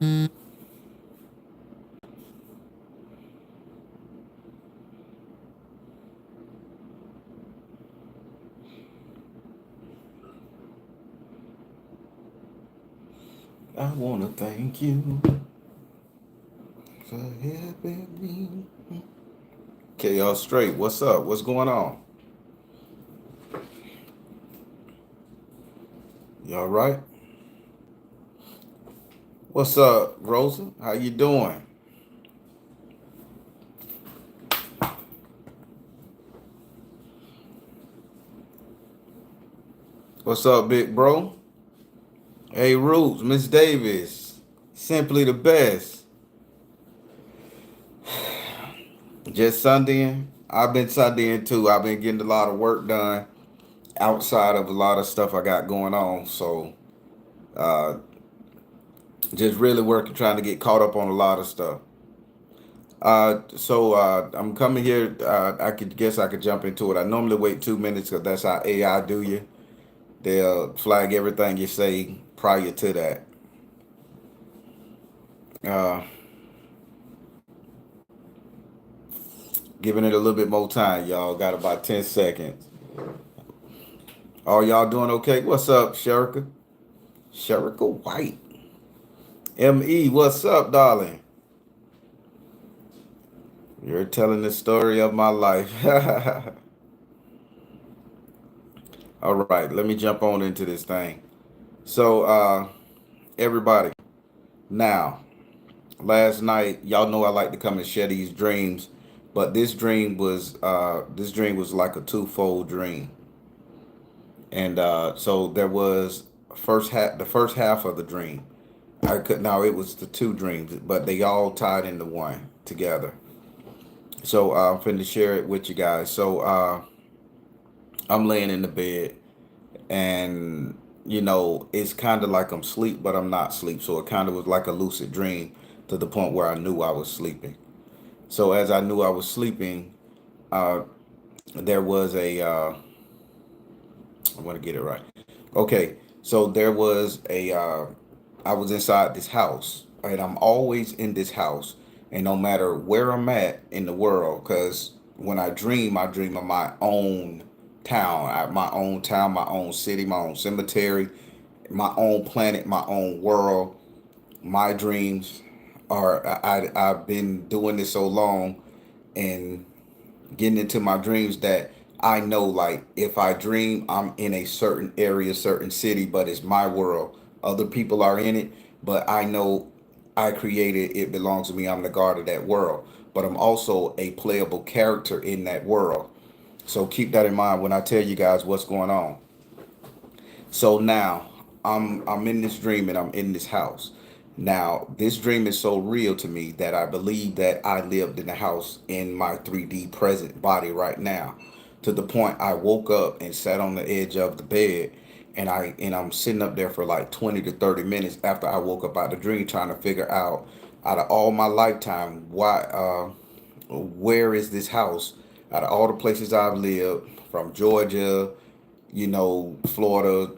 I want to thank you for helping me. Okay, y'all straight. What's up? What's going on? Y'all right? What's up, Rosa? How you doing? What's up, big bro? Hey, Roots, Miss Davis. Simply the best. Just Sundaying. I've been Sundaying too. I've been getting a lot of work done outside of a lot of stuff I got going on. So, uh, just really working, trying to get caught up on a lot of stuff. I'm coming here. I could guess I could jump into it. I normally wait 2 minutes because that's how AI do you. They'll flag everything you say prior to that. Uh, Giving it a little bit more time, y'all. Got about 10 seconds. Are y'all doing okay? What's up, Sherika? Sherika White. ME, what's up, darling? You're telling the story of my life. All right, let me jump on into this thing. So, everybody, now, last night, y'all know I like to come and share these dreams, but this dream was like a twofold dream. And so there was the first half of the dream. I could now it was the two dreams, but they all tied into one together. So I'm finna share it with you guys. So I'm laying in the bed, and it's kind of like I'm asleep, but I'm not asleep. So it kind of was like a lucid dream to the point where I knew I was sleeping. So as I knew I was sleeping, uh, there was I want to get it right. Okay, so there was I was inside this house, right? I'm always in this house, and no matter where I'm at in the world, because when I dream of my own town, my own city, my own cemetery, my own planet, my own world. My dreams I've been doing this so long and getting into my dreams that I know, like, if I dream I'm in a certain area, certain city, but it's my world. Other people are in it, but I know I created it, belongs to me. I'm the guard of that world. But I'm also a playable character in that world. So keep that in mind when I tell you guys what's going on. So now I'm in this dream and I'm in this house. Now this dream is so real to me that I believe that I lived in the house in my 3D present body right now. To the point I woke up and sat on the edge of the bed, and I'm sitting up there for like 20 to 30 minutes after I woke up out of the dream, trying to figure out of all my lifetime, where is this house? Out of all the places I've lived, from Georgia, Florida,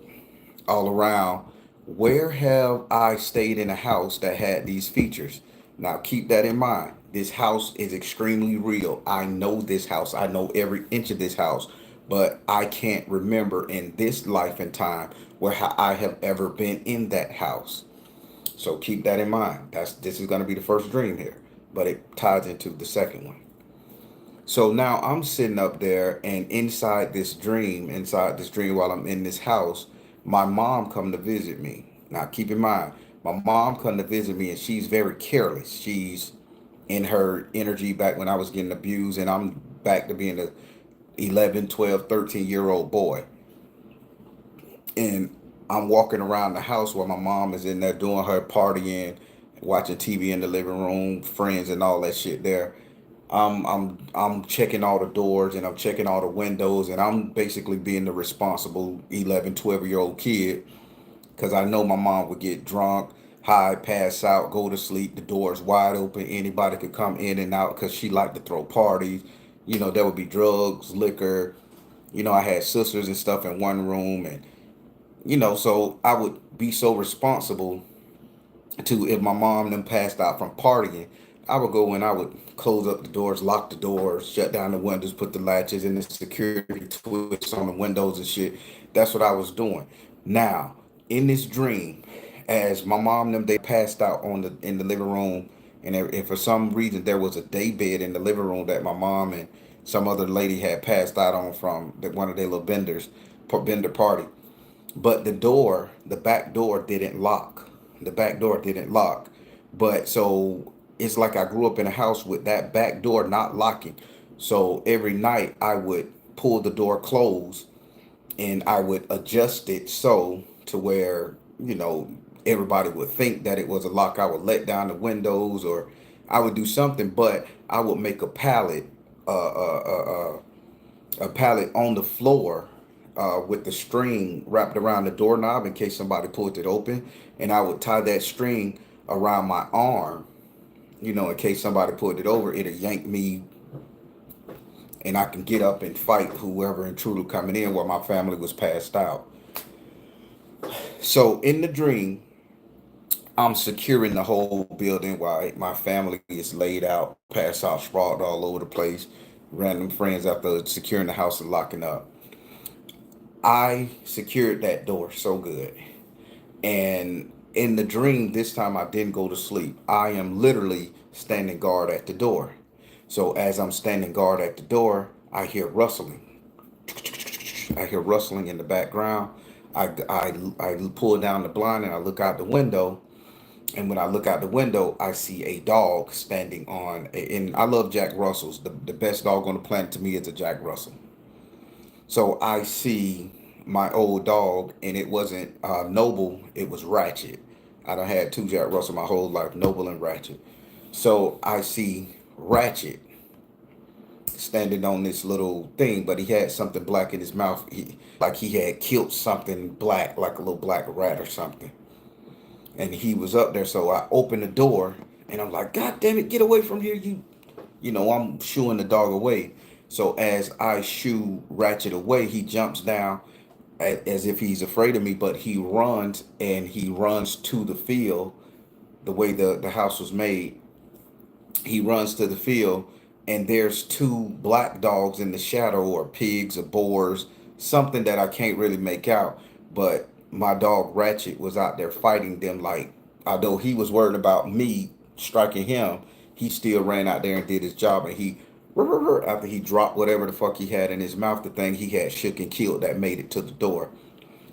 all around, where have I stayed in a house that had these features? Now, keep that in mind. This house is extremely real. I know this house. I know every inch of this house, but I can't remember in this life and time where I have ever been in that house. So keep that in mind. This is going to be the first dream here, but it ties into the second one. So now I'm sitting up there, and inside this dream while I'm in this house, my mom come to visit me. Now keep in mind, my mom come to visit me, and she's very careless. She's in her energy back when I was getting abused, and I'm back to being a 11, 12, 13-year old boy. And I'm walking around the house while my mom is in there doing her partying, watching TV in the living room, friends and all that shit there. I'm checking all the doors and I'm checking all the windows, and I'm basically being the responsible 11, 12-year old kid, because I know my mom would get drunk, high, pass out, go to sleep, the doors wide open, anybody could come in and out because she liked to throw parties. There would be drugs, liquor. I had sisters and stuff in one room, and so I would be so responsible to if my mom and them passed out from partying, I would go and I would close up the doors, lock the doors, shut down the windows, put the latches and the security twist on the windows and shit. That's what I was doing. Now, in this dream, as my mom and them they passed out on the in the living room, and if for some reason there was a day bed in the living room that my mom and some other lady had passed out on from one of their little bender party, but the back door didn't lock. The back door didn't lock. But so it's like I grew up in a house with that back door not locking. So every night I would pull the door closed and I would adjust it so to where, everybody would think that it was a lock. I would let down the windows or I would do something, but I would make a pallet on the floor with the string wrapped around the doorknob in case somebody pulled it open. And I would tie that string around my arm, in case somebody pulled it over, it'll yank me and I can get up and fight whoever intruder coming in while my family was passed out. So in the dream, I'm securing the whole building while my family is laid out, passed out, sprawled all over the place. Random friends after securing the house and locking up. I secured that door so good. And in the dream, this time I didn't go to sleep. I am literally standing guard at the door. So as I'm standing guard at the door, I hear rustling. I hear rustling in the background. I pull down the blind and I look out the window. And when I look out the window, I see a dog standing and I love Jack Russells. The best dog on the planet to me is a Jack Russell. So I see my old dog, and it wasn't Noble, it was Ratchet. I done had two Jack Russell my whole life, Noble and Ratchet. So I see Ratchet standing on this little thing, but he had something black in his mouth. Like he had killed something black, like a little black rat or something. And he was up there, so I opened the door, and I'm like, God damn it, get away from here, I'm shooing the dog away. So as I shoo Ratchet away, he jumps down as if he's afraid of me, but he runs and he runs to the field the way the house was made. He runs to the field and there's two black dogs in the shadow or pigs or boars, something that I can't really make out. But my dog Ratchet was out there fighting them like, although he was worried about me striking him, he still ran out there and did his job. And he, after he dropped whatever the fuck he had in his mouth, the thing he had shook and killed that made it to the door.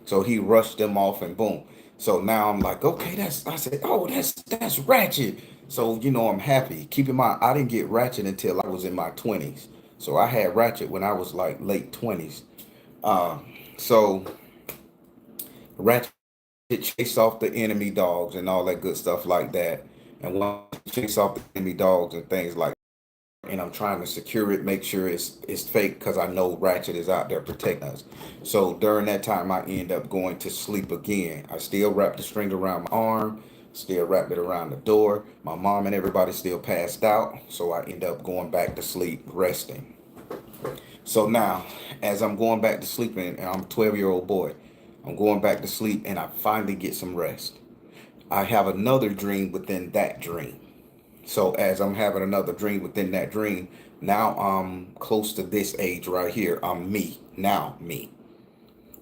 So he rushed them off and boom. So now I'm like, okay, I said, oh, that's Ratchet. So, I'm happy. Keep in mind, I didn't get Ratchet until I was in my 20s. So I had Ratchet when I was like late 20s. So Ratchet chased off the enemy dogs and all that good stuff like that. And once he chased off the enemy dogs and things like, and I'm trying to secure it, make sure it's fake because I know Ratchet is out there protecting us. So during that time, I end up going to sleep again. I still wrap the string around my arm, still wrap it around the door. My mom and everybody still passed out, so I end up going back to sleep, resting. So now, as I'm going back to sleep, and I'm a 12-year-old boy, I'm going back to sleep, and I finally get some rest. I have another dream within that dream. So as I'm having another dream within that dream, now I'm close to this age right here. I'm me. Now me.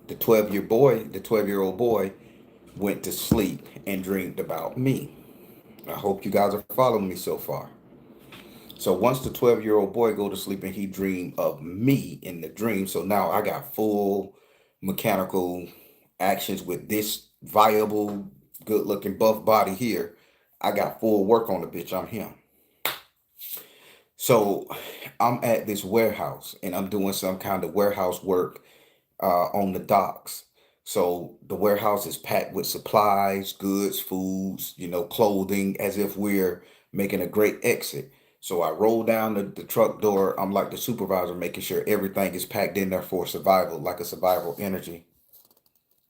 The 12-year-old boy went to sleep and dreamed about me. I hope you guys are following me so far. So once the 12-year-old boy go to sleep and he dreamed of me in the dream, so now I got full mechanical actions with this viable, good-looking buff body here. I got full work on the bitch. I'm him. So I'm at this warehouse and I'm doing some kind of warehouse work on the docks. So the warehouse is packed with supplies, goods, foods, clothing, as if we're making a great exit. So I roll down the truck door. I'm like the supervisor, making sure everything is packed in there for survival, like a survival energy.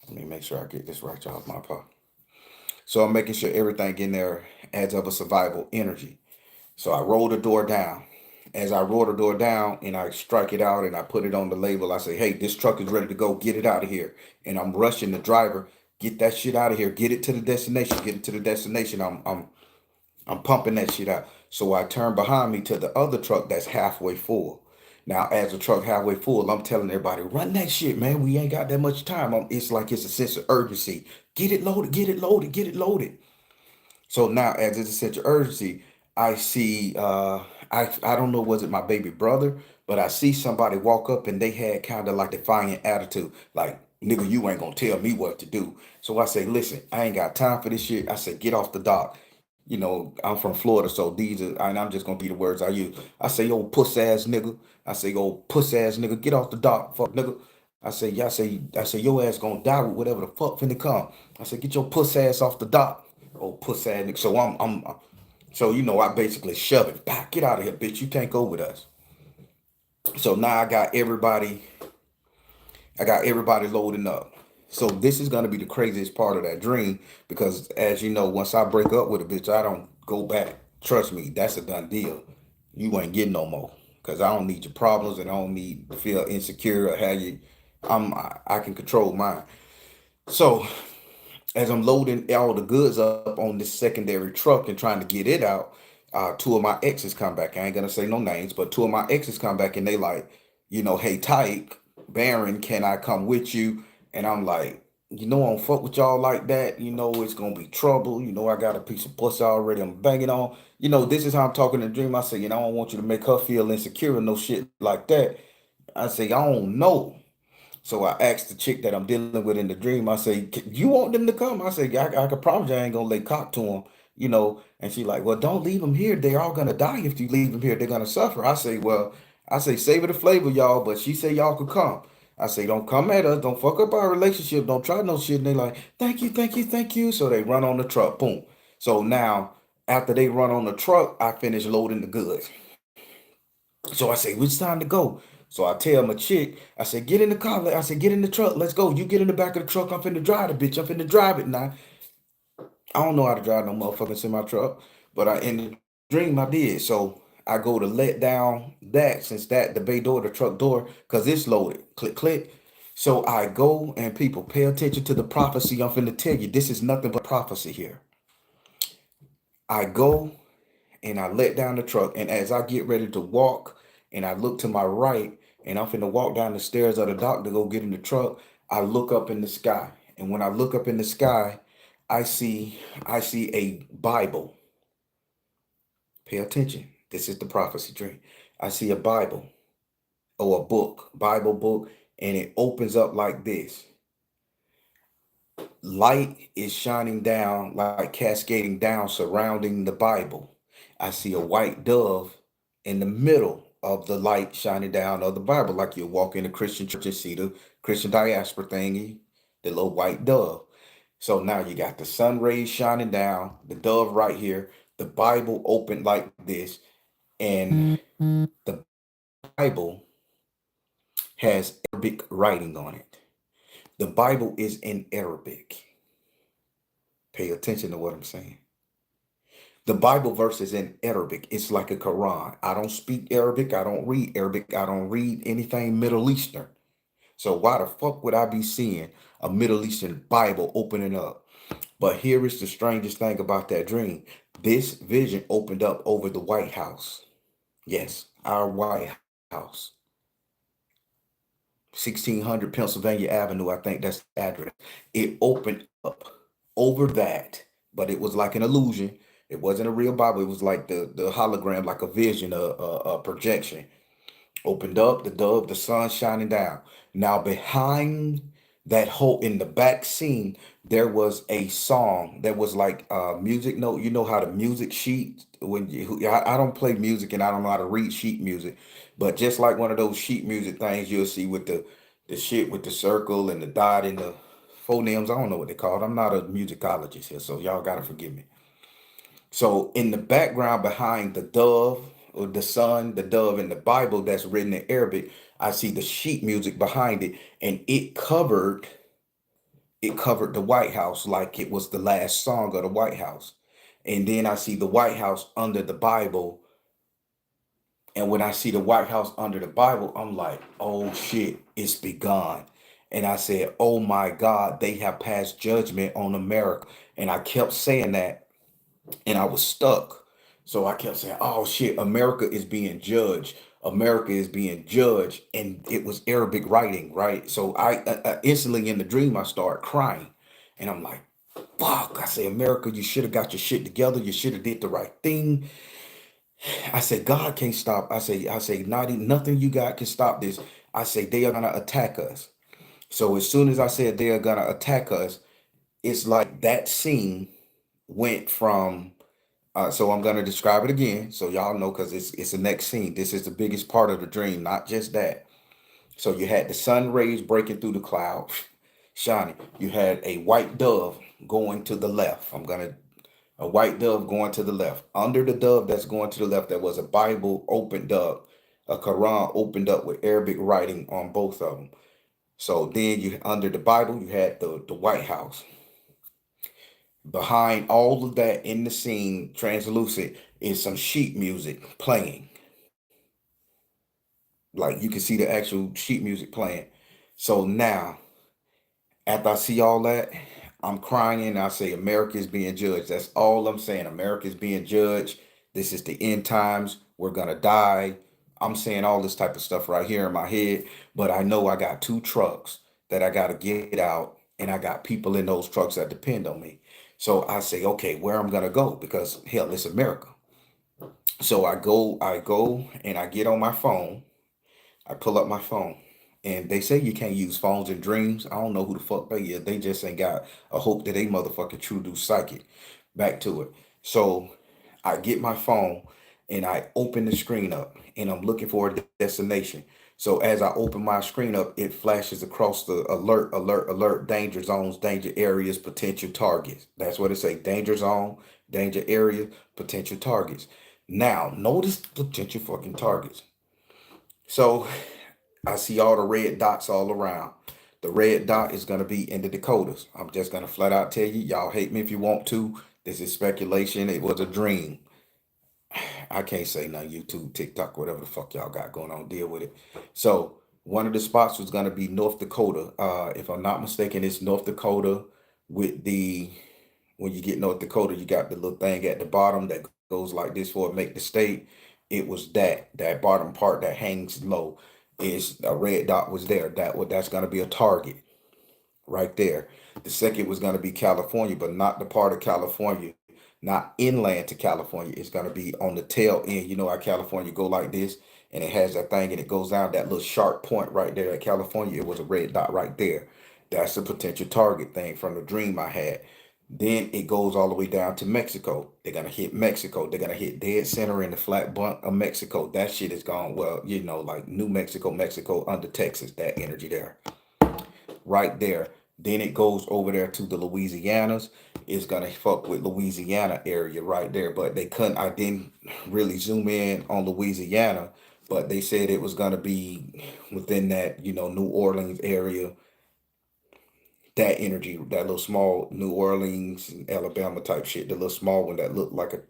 Let me make sure I get this right, y'all. My part. So I'm making sure everything in there adds up a survival energy. So I roll the door down. As I roll the door down and I strike it out and I put it on the label, I say, hey, this truck is ready to go. Get it out of here. And I'm rushing the driver. Get that shit out of here. Get it to the destination. Get it to the destination. I'm pumping that shit out. So I turn behind me to the other truck that's halfway full. Now, as the truck halfway full, I'm telling everybody, run that shit, man. We ain't got that much time. It's like it's a sense of urgency. Get it loaded, get it loaded, get it loaded. So now, as it's a sense of urgency, I see, I don't know, was it my baby brother, but I see somebody walk up and they had kind of like defiant attitude, like, nigga, you ain't gonna tell me what to do. So I say, listen, I ain't got time for this shit. I said, get off the dock. You know, I'm from Florida, so these are, and I'm just gonna be the words I use. I say, yo, puss ass nigga. I say, yo, puss ass nigga, get off the dock, fuck nigga. I say, yeah, I say, your ass gonna die with whatever the fuck finna come. I said, get your puss ass off the dock. Oh, puss ass nigga. So so I basically shove it. Bah, get out of here, bitch. You can't go with us. So now I got everybody loading up. So this is gonna be the craziest part of that dream because, as you know, once I break up with a bitch, I don't go back. Trust me, that's a done deal. You ain't getting no more because I don't need your problems and I don't need to feel insecure or have you. I can control mine. So as I'm loading all the goods up on this secondary truck and trying to get it out, two of my exes come back. I ain't gonna say no names, but two of my exes come back and they like, hey Tyke, Baron, can I come with you? And I'm like, I don't fuck with y'all like that. It's gonna be trouble. I got a piece of pussy already I'm banging on. This is how I'm talking in the dream. I say, I don't want you to make her feel insecure and no shit like that. I say, I don't know. So I asked the chick that I'm dealing with in the dream, I say, You want them to come? I say, I can promise you I ain't gonna lay cock to them. And she like, well, don't leave them here. They're all gonna die if you leave them here. They're gonna suffer. I say, savor the flavor, y'all. But she say y'all could come. I say, don't come at us. Don't fuck up our relationship. Don't try no shit. And they like, thank you, thank you, thank you. So they run on the truck. Boom. So now, after they run on the truck, I finish loading the goods. So I say, which time to go? So I tell my chick, I said, get in the car. I said, get in the truck. Let's go. You get in the back of the truck. I'm finna drive the bitch. I'm finna drive it now. I don't know how to drive no motherfucking semi truck, but in the dream I did. So I go to let down that since that the bay door, the truck door, cause it's loaded. Click, click. So I go and people pay attention to the prophecy. I'm finna tell you, this is nothing but prophecy here. I go and I let down the truck. And as I get ready to walk and I look to my right and I'm finna walk down the stairs of the dock to go get in the truck, I look up in the sky. And when I look up in the sky, I see a Bible. Pay attention. This is the prophecy dream. I see a Bible or a book, Bible book, and it opens up like this. Light is shining down, like cascading down, surrounding the Bible. I see a white dove in the middle of the light shining down of the Bible, like you walk in a Christian church and see the Christian diaspora thingy, the little white dove. So now you got the sun rays shining down, the dove right here, the Bible opened like this, and the Bible has Arabic writing on it. The Bible is in Arabic. Pay attention to what I'm saying. The Bible verse is in Arabic. It's like a Quran. I don't speak Arabic. I don't read Arabic. I don't read anything Middle Eastern. So why the fuck would I be seeing a Middle Eastern Bible opening up? But here is the strangest thing about that dream. This vision opened up over the White House. Yes, our White House. 1600 Pennsylvania Avenue, I think that's the address. It opened up over that, but it was like an illusion. It wasn't a real Bible. It was like the hologram, like a vision, a projection. Opened up, the dove, the sun shining down. Now behind that whole in the back scene, there was a song that was like music note. You know how the music sheet when I don't play music and I don't know how to read sheet music, but just like one of those sheet music things you'll see with the shit with the circle and the dot and the phonemes. I don't know what they call it. I'm not a musicologist here, so y'all gotta forgive me. So in the background behind the dove or the sun, the dove in the Bible that's written in Arabic, I see the sheet music behind it, and it covered the White House like it was the last song of the White House. And then I see the White House under the Bible. And when I see the White House under the Bible, I'm like, oh shit, it's begun. And I said, oh my God, they have passed judgment on America. And I kept saying that, and I was stuck. So I kept saying, oh shit, America is being judged. America is being judged. And it was Arabic writing, right? So I instantly in the dream, I started crying. And I'm like, fuck. I say, America, you should have got your shit together. You should have did the right thing. I said, God can't stop. I say, nothing you got can stop this. I say, they are gonna attack us. So as soon as I said they are gonna attack us, it's like that scene went from so I'm gonna describe it again so y'all know because it's the next scene. This is the biggest part of the dream, not just that. So you had the sun rays breaking through the cloud, shining. You had a white dove going to the left. A white dove going to the left. Under the dove that's going to the left, there was a Bible opened up, a Quran opened up with Arabic writing on both of them. So then you under the Bible, you had the White House. Behind all of that in the scene, translucent, is some sheet music playing. Like you can see the actual sheet music playing. So now, after I see all that, I'm crying and I say America is being judged. That's all I'm saying. America is being judged. This is the end times. We're gonna die. I'm saying all this type of stuff right here in my head, but I know I got two trucks that I gotta get out, and I got people in those trucks that depend on me. So I say, okay, where I'm gonna go because hell, it's America. So I go, and I get on my phone. I pull up my phone, and they say you can't use phones in dreams. I don't know who the fuck they is. They just ain't got a hope that they motherfucking true do psychic. Back to it. So I get my phone and I open the screen up and I'm looking for a destination. So as I open my screen up, it flashes across the alert, alert, alert, danger zones, danger areas, potential targets. That's what it say. Danger zone, danger area, potential targets. Now, notice the potential fucking targets. So I see all the red dots all around. The red dot is going to be in the Dakotas. I'm just going to flat out tell you, y'all hate me if you want to. This is speculation. It was a dream. I can't say nothing. YouTube, TikTok, whatever the fuck y'all got going on, deal with it. So one of the spots was going to be North Dakota. If I'm not mistaken, it's North Dakota with the when you get North Dakota, you got the little thing at the bottom that goes like this for it make the state. It was that bottom part that hangs low is a red dot was there. That's gonna be a target right there. The second was gonna be California, but not the part of California, not inland to California. It's gonna be on the tail end. You know how California go like this, and it has that thing and it goes down that little sharp point right there at California. It was a red dot right there. That's a potential target thing from the dream I had. Then it goes all the way down to Mexico. They're gonna hit Mexico. They're gonna hit dead center in the flat blunt of Mexico. That shit is gone. Well, like New Mexico, Mexico under Texas. That energy there, right there. Then it goes over there to the Louisianas. It's gonna fuck with Louisiana area right there. But they couldn't. I didn't really zoom in on Louisiana, but they said it was gonna be within that New Orleans area, that energy, that little small New Orleans and Alabama type shit, the little small one that looked like a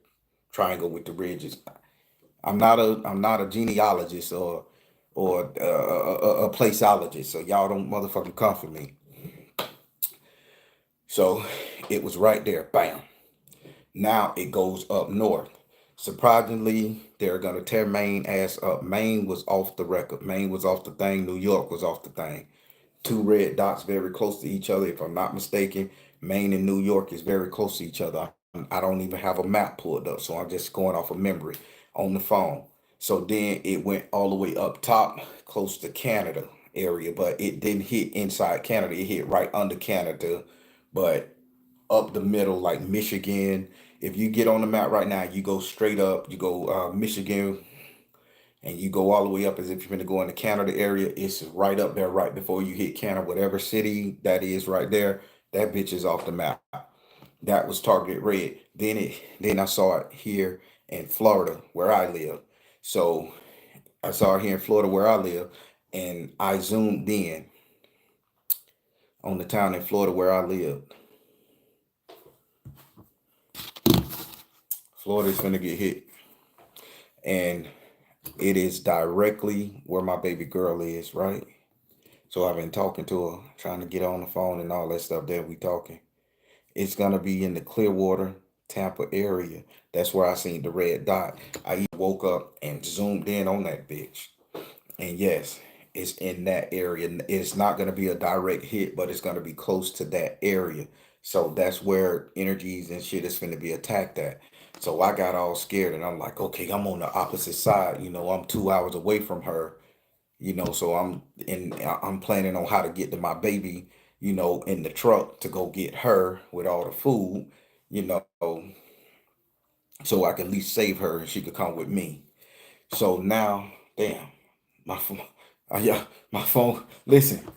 triangle with the ridges. I'm not a genealogist or a placeologist, so y'all don't motherfucking come for me. So it was right there, bam. Now it goes up north. Surprisingly, they're gonna tear Maine ass up. Maine was off the record. Maine was off the thing. New York was off the thing. Two red dots very close to each other. If I'm not mistaken, Maine and New York is very close to each other. I don't even have a map pulled up, so I'm just going off of memory on the phone. So then it went all the way up top, close to Canada area, but it didn't hit inside Canada. It hit right under Canada, but up the middle, like Michigan. If you get on the map right now, you go straight up, you go Michigan, and you go all the way up as if you're going to go in the Canada area. It's right up there, right before you hit Canada, whatever city that is right there. That bitch is off the map. That was targeted red. Then I saw it here in Florida where I live. So I saw it here in Florida where I live, and I zoomed in on the town in Florida where I live. Florida is gonna get hit, and it is directly where my baby girl is, right? So I've been talking to her, trying to get on the phone and all that stuff that we talking. It's gonna be in the Clearwater, Tampa area. That's where I seen the red dot. I even woke up and zoomed in on that bitch. And yes, it's in that area. It's not gonna be a direct hit, but it's gonna be close to that area. So that's where energies and shit is finna be attacked at. So I got all scared and I'm like, okay, I'm on the opposite side. I'm 2 hours away from her. So I'm planning on how to get to my baby, in the truck to go get her with all the food, you know, so I could at least save her and she could come with me. So now, damn, my phone, yeah, my phone. Listen,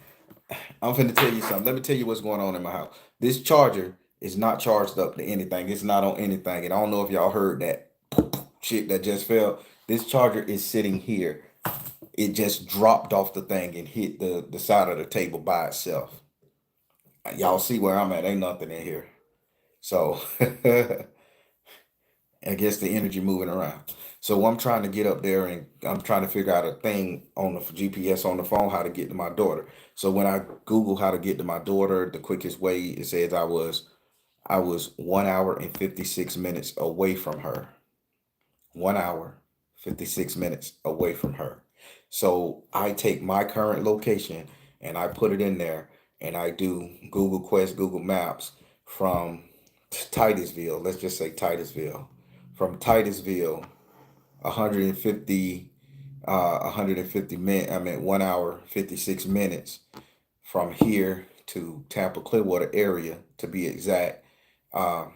I'm finna tell you something. Let me tell you what's going on in my house. This charger is not charged up to anything. It's not on anything. And I don't know if y'all heard that shit that just fell. This charger is sitting here. It just dropped off the thing and hit the side of the table by itself. Y'all see where I'm at? Ain't nothing in here. So I guess the energy moving around. So I'm trying to get up there and I'm trying to figure out a thing on the GPS on the phone how to get to my daughter. So when I Google how to get to my daughter, the quickest way it says I was 1 hour and 56 minutes away from her. 1 hour, 56 minutes away from her. So I take my current location and I put it in there and I do Google Quest, Google Maps from Titusville. Let's just say Titusville. From Titusville, 150, 150 minutes, I mean, 1 hour, 56 minutes from here to Tampa Clearwater area to be exact. Uh,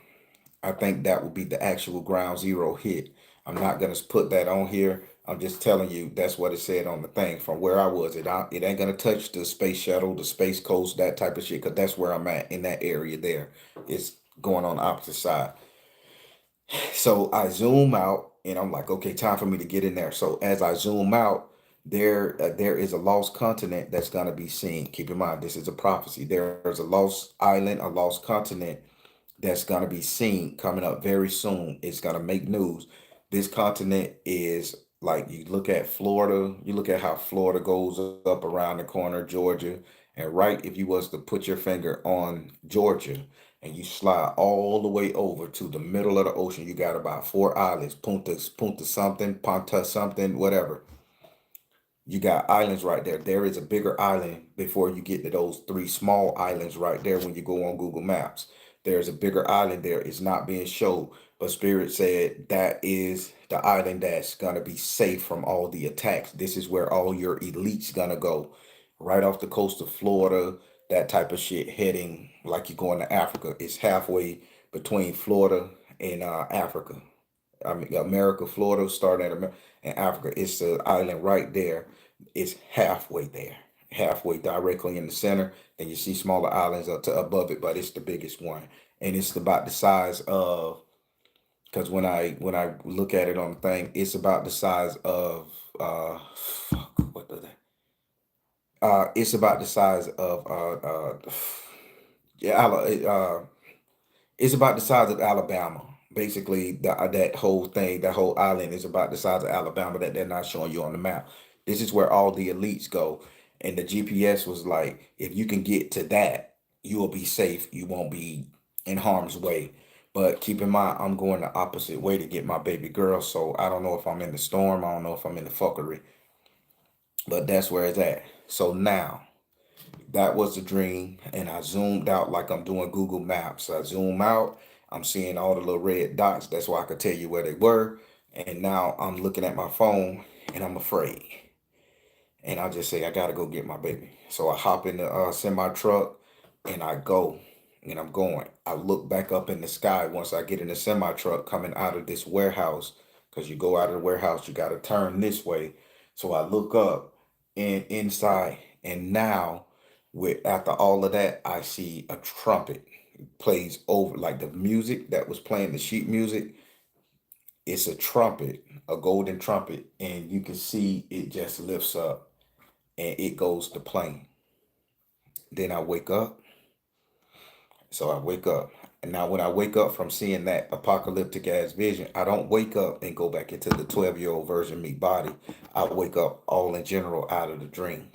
I think that would be the actual ground zero hit. I'm not gonna put that on here. I'm just telling you that's what it said on the thing. From where I was, it ain't gonna touch the space shuttle, the space coast, that type of shit, because that's where I'm at in that area there. It's going on the opposite side. So I zoom out, and I'm like, okay, time for me to get in there. So as I zoom out, there is a lost continent that's gonna be seen. Keep in mind, this is a prophecy. There's a lost island, a lost continent that's going to be seen coming up very soon. It's going to make news. This continent is like you look at Florida, you look at how Florida goes up around the corner, Georgia, and right if you was to put your finger on Georgia and you slide all the way over to the middle of the ocean, you got about four islands, Punta something, Ponta something, whatever. You got islands right there. There is a bigger island before you get to those three small islands right there when you go on Google Maps. There's a bigger island there. It's not being showed, but Spirit said that is the island that's gonna be safe from all the attacks. This is where all your elites gonna go. Right off the coast of Florida, that type of shit heading like you're going to Africa. It's halfway between Florida and Africa. I mean, America, Florida, starting at America, and Africa. It's the island right there. It's halfway there, halfway directly in the center. Then you see smaller islands up to above it, but it's the biggest one, and it's about the size of. Because when I look at it on the thing, it's about the size of fuck, what the it's about the size of yeah, it's about the size of Alabama. Basically, that whole thing, that whole island is about the size of Alabama that they're not showing you on the map. This is where all the elites go. And the GPS was like, if you can get to that, you will be safe. You won't be in harm's way. But keep in mind, I'm going the opposite way to get my baby girl. So I don't know if I'm in the storm. I don't know if I'm in the fuckery. But that's where it's at. So now, that was the dream. And I zoomed out like I'm doing Google Maps. I zoom out. I'm seeing all the little red dots. That's why I could tell you where they were. And now I'm looking at my phone and I'm afraid. And I just say, I gotta go get my baby. So I hop in the semi truck and I go. And I'm going. I look back up in the sky once I get in the semi truck coming out of this warehouse. Because you go out of the warehouse, you gotta turn this way. So I look up and inside. And now with after all of that, I see a trumpet plays over like the music that was playing the sheet music. It's a trumpet, a golden trumpet, and you can see it just lifts up and it goes to playing. Then I wake up. So I wake up. And now when I wake up from seeing that apocalyptic ass vision, I don't wake up and go back into the 12-year-old version me body. I wake up all in general out of the dream.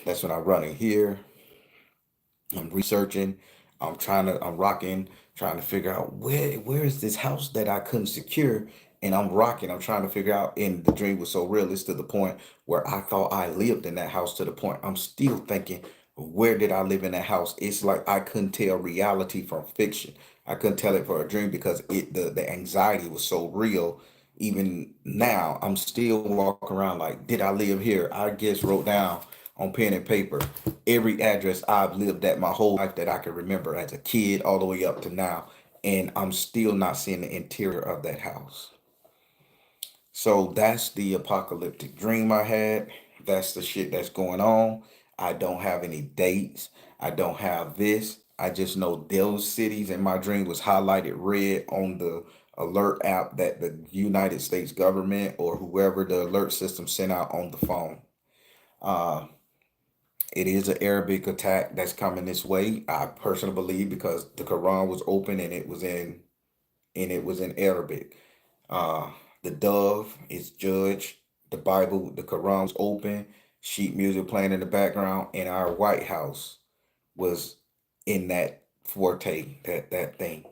That's when I run in here. I'm researching. I'm rocking, trying to figure out where is this house that I couldn't secure. And I'm rocking. I'm trying to figure out. And the dream was so real. It's to the point where I thought I lived in that house, to the point I'm still thinking, where did I live in that house? It's like I couldn't tell reality from fiction. I couldn't tell it for a dream because the anxiety was so real. Even now, I'm still walking around like, did I live here? I just wrote down on pen and paper every address I've lived at my whole life that I can remember as a kid all the way up to now. And I'm still not seeing the interior of that house. So that's the apocalyptic dream I had. That's the shit that's going on. I don't have any dates. I don't have this. I just know those cities in my dream was highlighted red on the alert app that the United States government or whoever the alert system sent out on the phone. Uh, it is an Arabic attack that's coming this way. I personally believe because the Quran was open and it was in Arabic. Uh, the dove is judged. The Bible, the Quran was open. Sheet music playing in the background, and our White House was in that forte, that thing.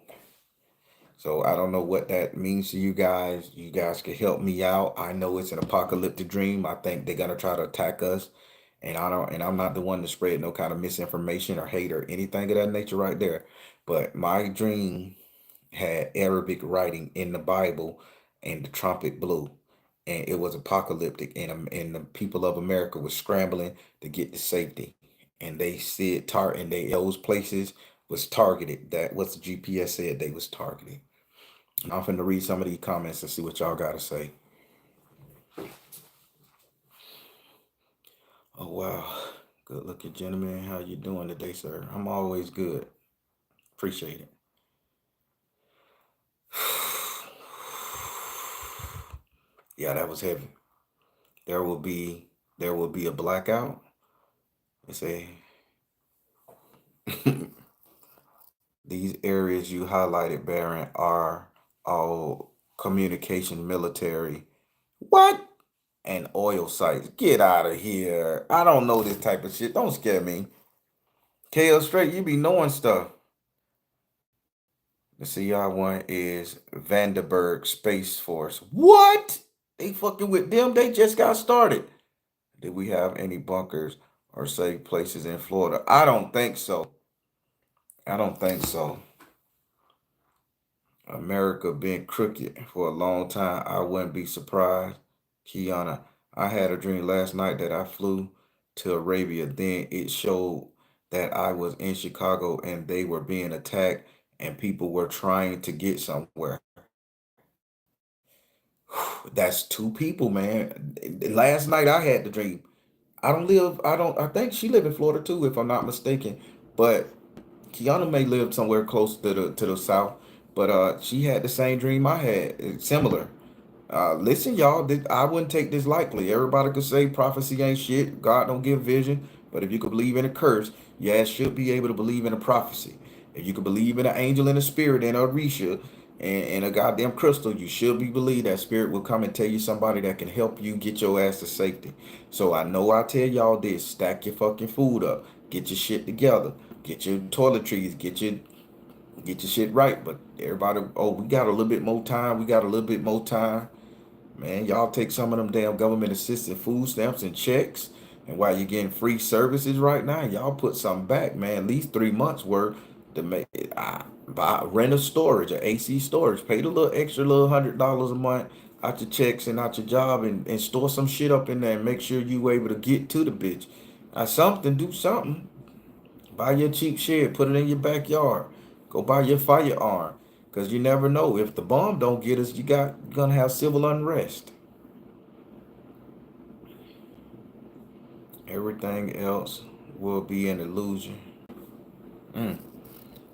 So I don't know what that means to you guys. You guys can help me out. I know it's an apocalyptic dream. I think they're gonna try to attack us. And I don't and I'm not the one to spread no kind of misinformation or hate or anything of that nature right there. But my dream had Arabic writing in the Bible and the trumpet blew. And it was apocalyptic and the people of America was scrambling to get to safety. And they said and those places was targeted. That what the GPS said they was targeted. I'm finna read some of these comments and see what y'all gotta say. Oh wow. Good looking gentleman. How you doing today, sir? I'm always good. Appreciate it. Yeah, that was heavy. There will be there will be a blackout. They say these areas you highlighted, Baron, are all communication military. What? And oil sites. Get out of here. I don't know this type of shit. Don't scare me. KL Straight, you be knowing stuff. The CR one is Vandenberg Space Force. What? They fucking with them? They just got started. Did we have any bunkers or safe places in Florida? I don't think so. I don't think so. America been crooked for a long time. I wouldn't be surprised. Kiana, I had a dream last night that I flew to Arabia. Then it showed that I was in Chicago and they were being attacked and people were trying to get somewhere. That's two people, man. Last night I had the dream. I think she live in Florida too, if I'm not mistaken. But Kiana may live somewhere close to the south, but she had the same dream I had, similar. Listen, y'all, I wouldn't take this lightly. Everybody could say prophecy ain't shit. God don't give vision, but if you could believe in a curse, you ass should be able to believe in a prophecy. If you could believe in an angel and a spirit and a Risha and a goddamn crystal, you should be believe that spirit will come and tell you somebody that can help you get your ass to safety. So I know I tell y'all this: stack your fucking food up, get your shit together, get your toiletries, get your shit right. But everybody, oh, we got a little bit more time. We got a little bit more time. Man, y'all take some of them damn government assisted food stamps and checks. And while you're getting free services right now, y'all put something back, man. At least 3 months worth to make it. Buy rent a storage, a AC storage. Pay the little extra little $100 a month out your checks and out your job and store some shit up in there and make sure you able to get to the bitch. Something, do something. Buy your cheap shit, put it in your backyard. Go buy your firearm. Cause you never know. If the bomb don't get us, you're gonna have civil unrest. Everything else will be an illusion. Mm.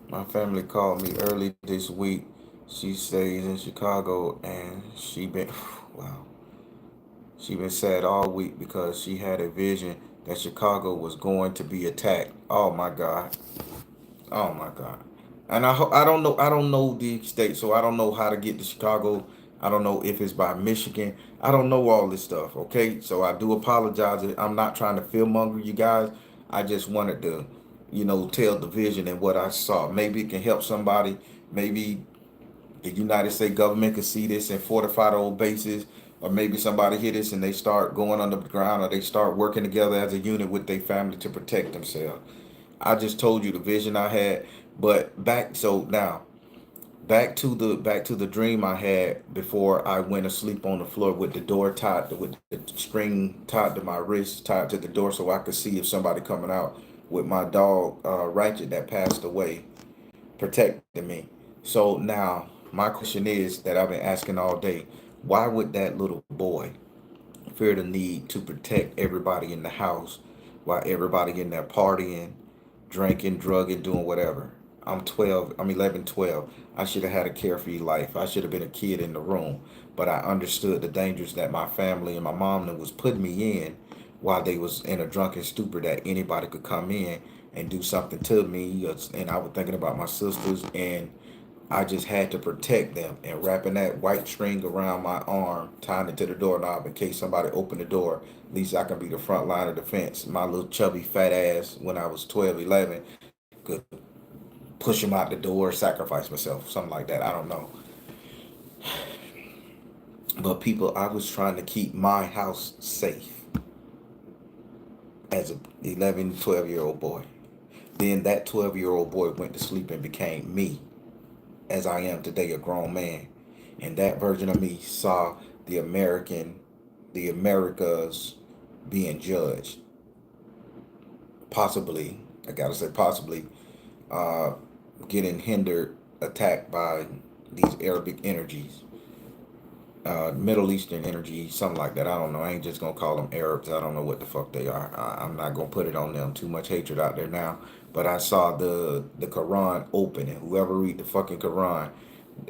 My family called me early this week. She stays in Chicago and she been wow. She been sad all week because she had a vision that Chicago was going to be attacked. Oh my God. Oh my God. And I don't know the state, so I don't know how to get to Chicago. I don't know if it's by Michigan. I don't know all this stuff. Okay, so I do apologize. I'm not trying to fearmonger you guys. I just wanted to, tell the vision and what I saw. Maybe it can help somebody. Maybe the United States government could see this and fortify the old bases, or maybe somebody hear this and they start going underground, or they start working together as a unit with their family to protect themselves. I just told you the vision I had, but back so now back to the dream I had before I went asleep on the floor with the door tied with the string tied to my wrist, tied to the door so I could see if somebody coming out with my dog Ratchet that passed away protecting me. So now my question is that I've been asking all day, why would that little boy feel the need to protect everybody in the house while everybody in there partying, drinking, drugging, doing whatever? I'm 12, I'm 11, 12. I should have had a carefree life. I should have been a kid in the room. But I understood the dangers that my family and my mom was putting me in while they was in a drunken stupor that anybody could come in and do something to me. And I was thinking about my sisters, and I just had to protect them, and wrapping that white string around my arm, tying it to the doorknob in case somebody opened the door. At least I can be the front line of defense. My little chubby fat ass when I was 12, 11 could push him out the door, sacrifice myself, something like that. I don't know. But people, I was trying to keep my house safe as a 11, 12-year-old boy. Then that 12-year-old boy went to sleep and became me, as I am today, a grown man. And that version of me saw the American, the Americas being judged. Possibly, I gotta say, possibly uh, getting hindered, attacked by these Arabic energies, Middle Eastern energy, something like that. I don't know. I ain't just gonna call them Arabs. I don't know what the fuck they are. I'm not gonna put it on them. Too much hatred out there now. But I saw the Quran open, and whoever read the fucking Quran,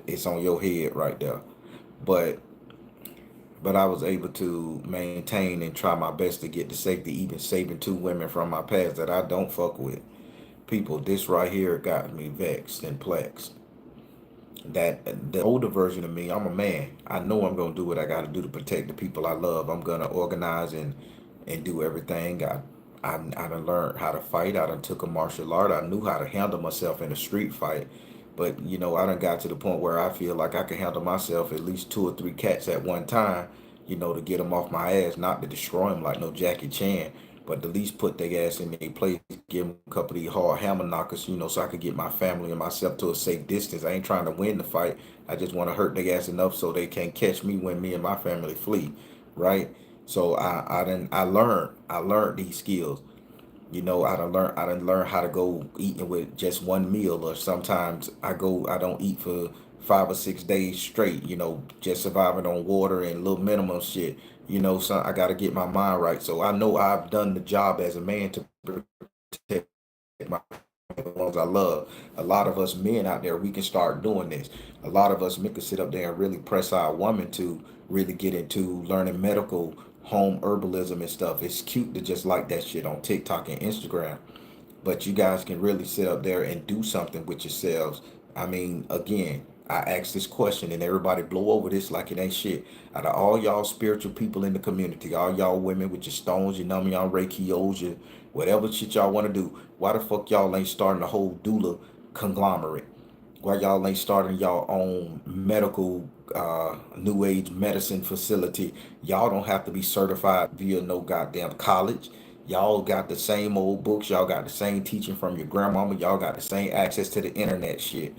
it's on your head right there. But I was able to maintain and try my best to get to safety, even saving two women from my past that I don't fuck with. People, this right here got me vexed and plexed. That the older version of me, I'm a man. I know I'm gonna do what I gotta do to protect the people I love. I'm gonna organize and do everything. I done learned how to fight. I done took a martial art. I knew how to handle myself in a street fight. But I done got to the point where I feel like I can handle myself at least two or three cats at one time, to get them off my ass, not to destroy them like no Jackie Chan, but at least put their ass in their place, give them a couple of these hard hammer knockers, so I could get my family and myself to a safe distance. I ain't trying to win the fight. I just want to hurt their ass enough so they can't catch me when me and my family flee, right? So I learned these skills. I done learn how to go eating with just one meal, or sometimes I don't eat for 5 or 6 days straight, just surviving on water and little minimum shit. So I gotta get my mind right. So I know I've done the job as a man to protect my the ones I love. A lot of us men out there, we can start doing this. A lot of us men can sit up there and really press our woman to really get into learning medical home herbalism and stuff. It's cute to just like that shit on TikTok and Instagram, but you guys can really sit up there and do something with yourselves. I mean, again, I asked this question and everybody blow over this like it ain't shit. Out of all y'all spiritual people in the community, all y'all women with your stones, your numb, y'all Reikios, your whatever shit y'all want to do, why the fuck y'all ain't starting a whole doula conglomerate? Why y'all ain't starting y'all own medical, new age medicine facility? Y'all don't have to be certified via no goddamn college. Y'all got the same old books. Y'all got the same teaching from your grandmama. Y'all got the same access to the internet shit.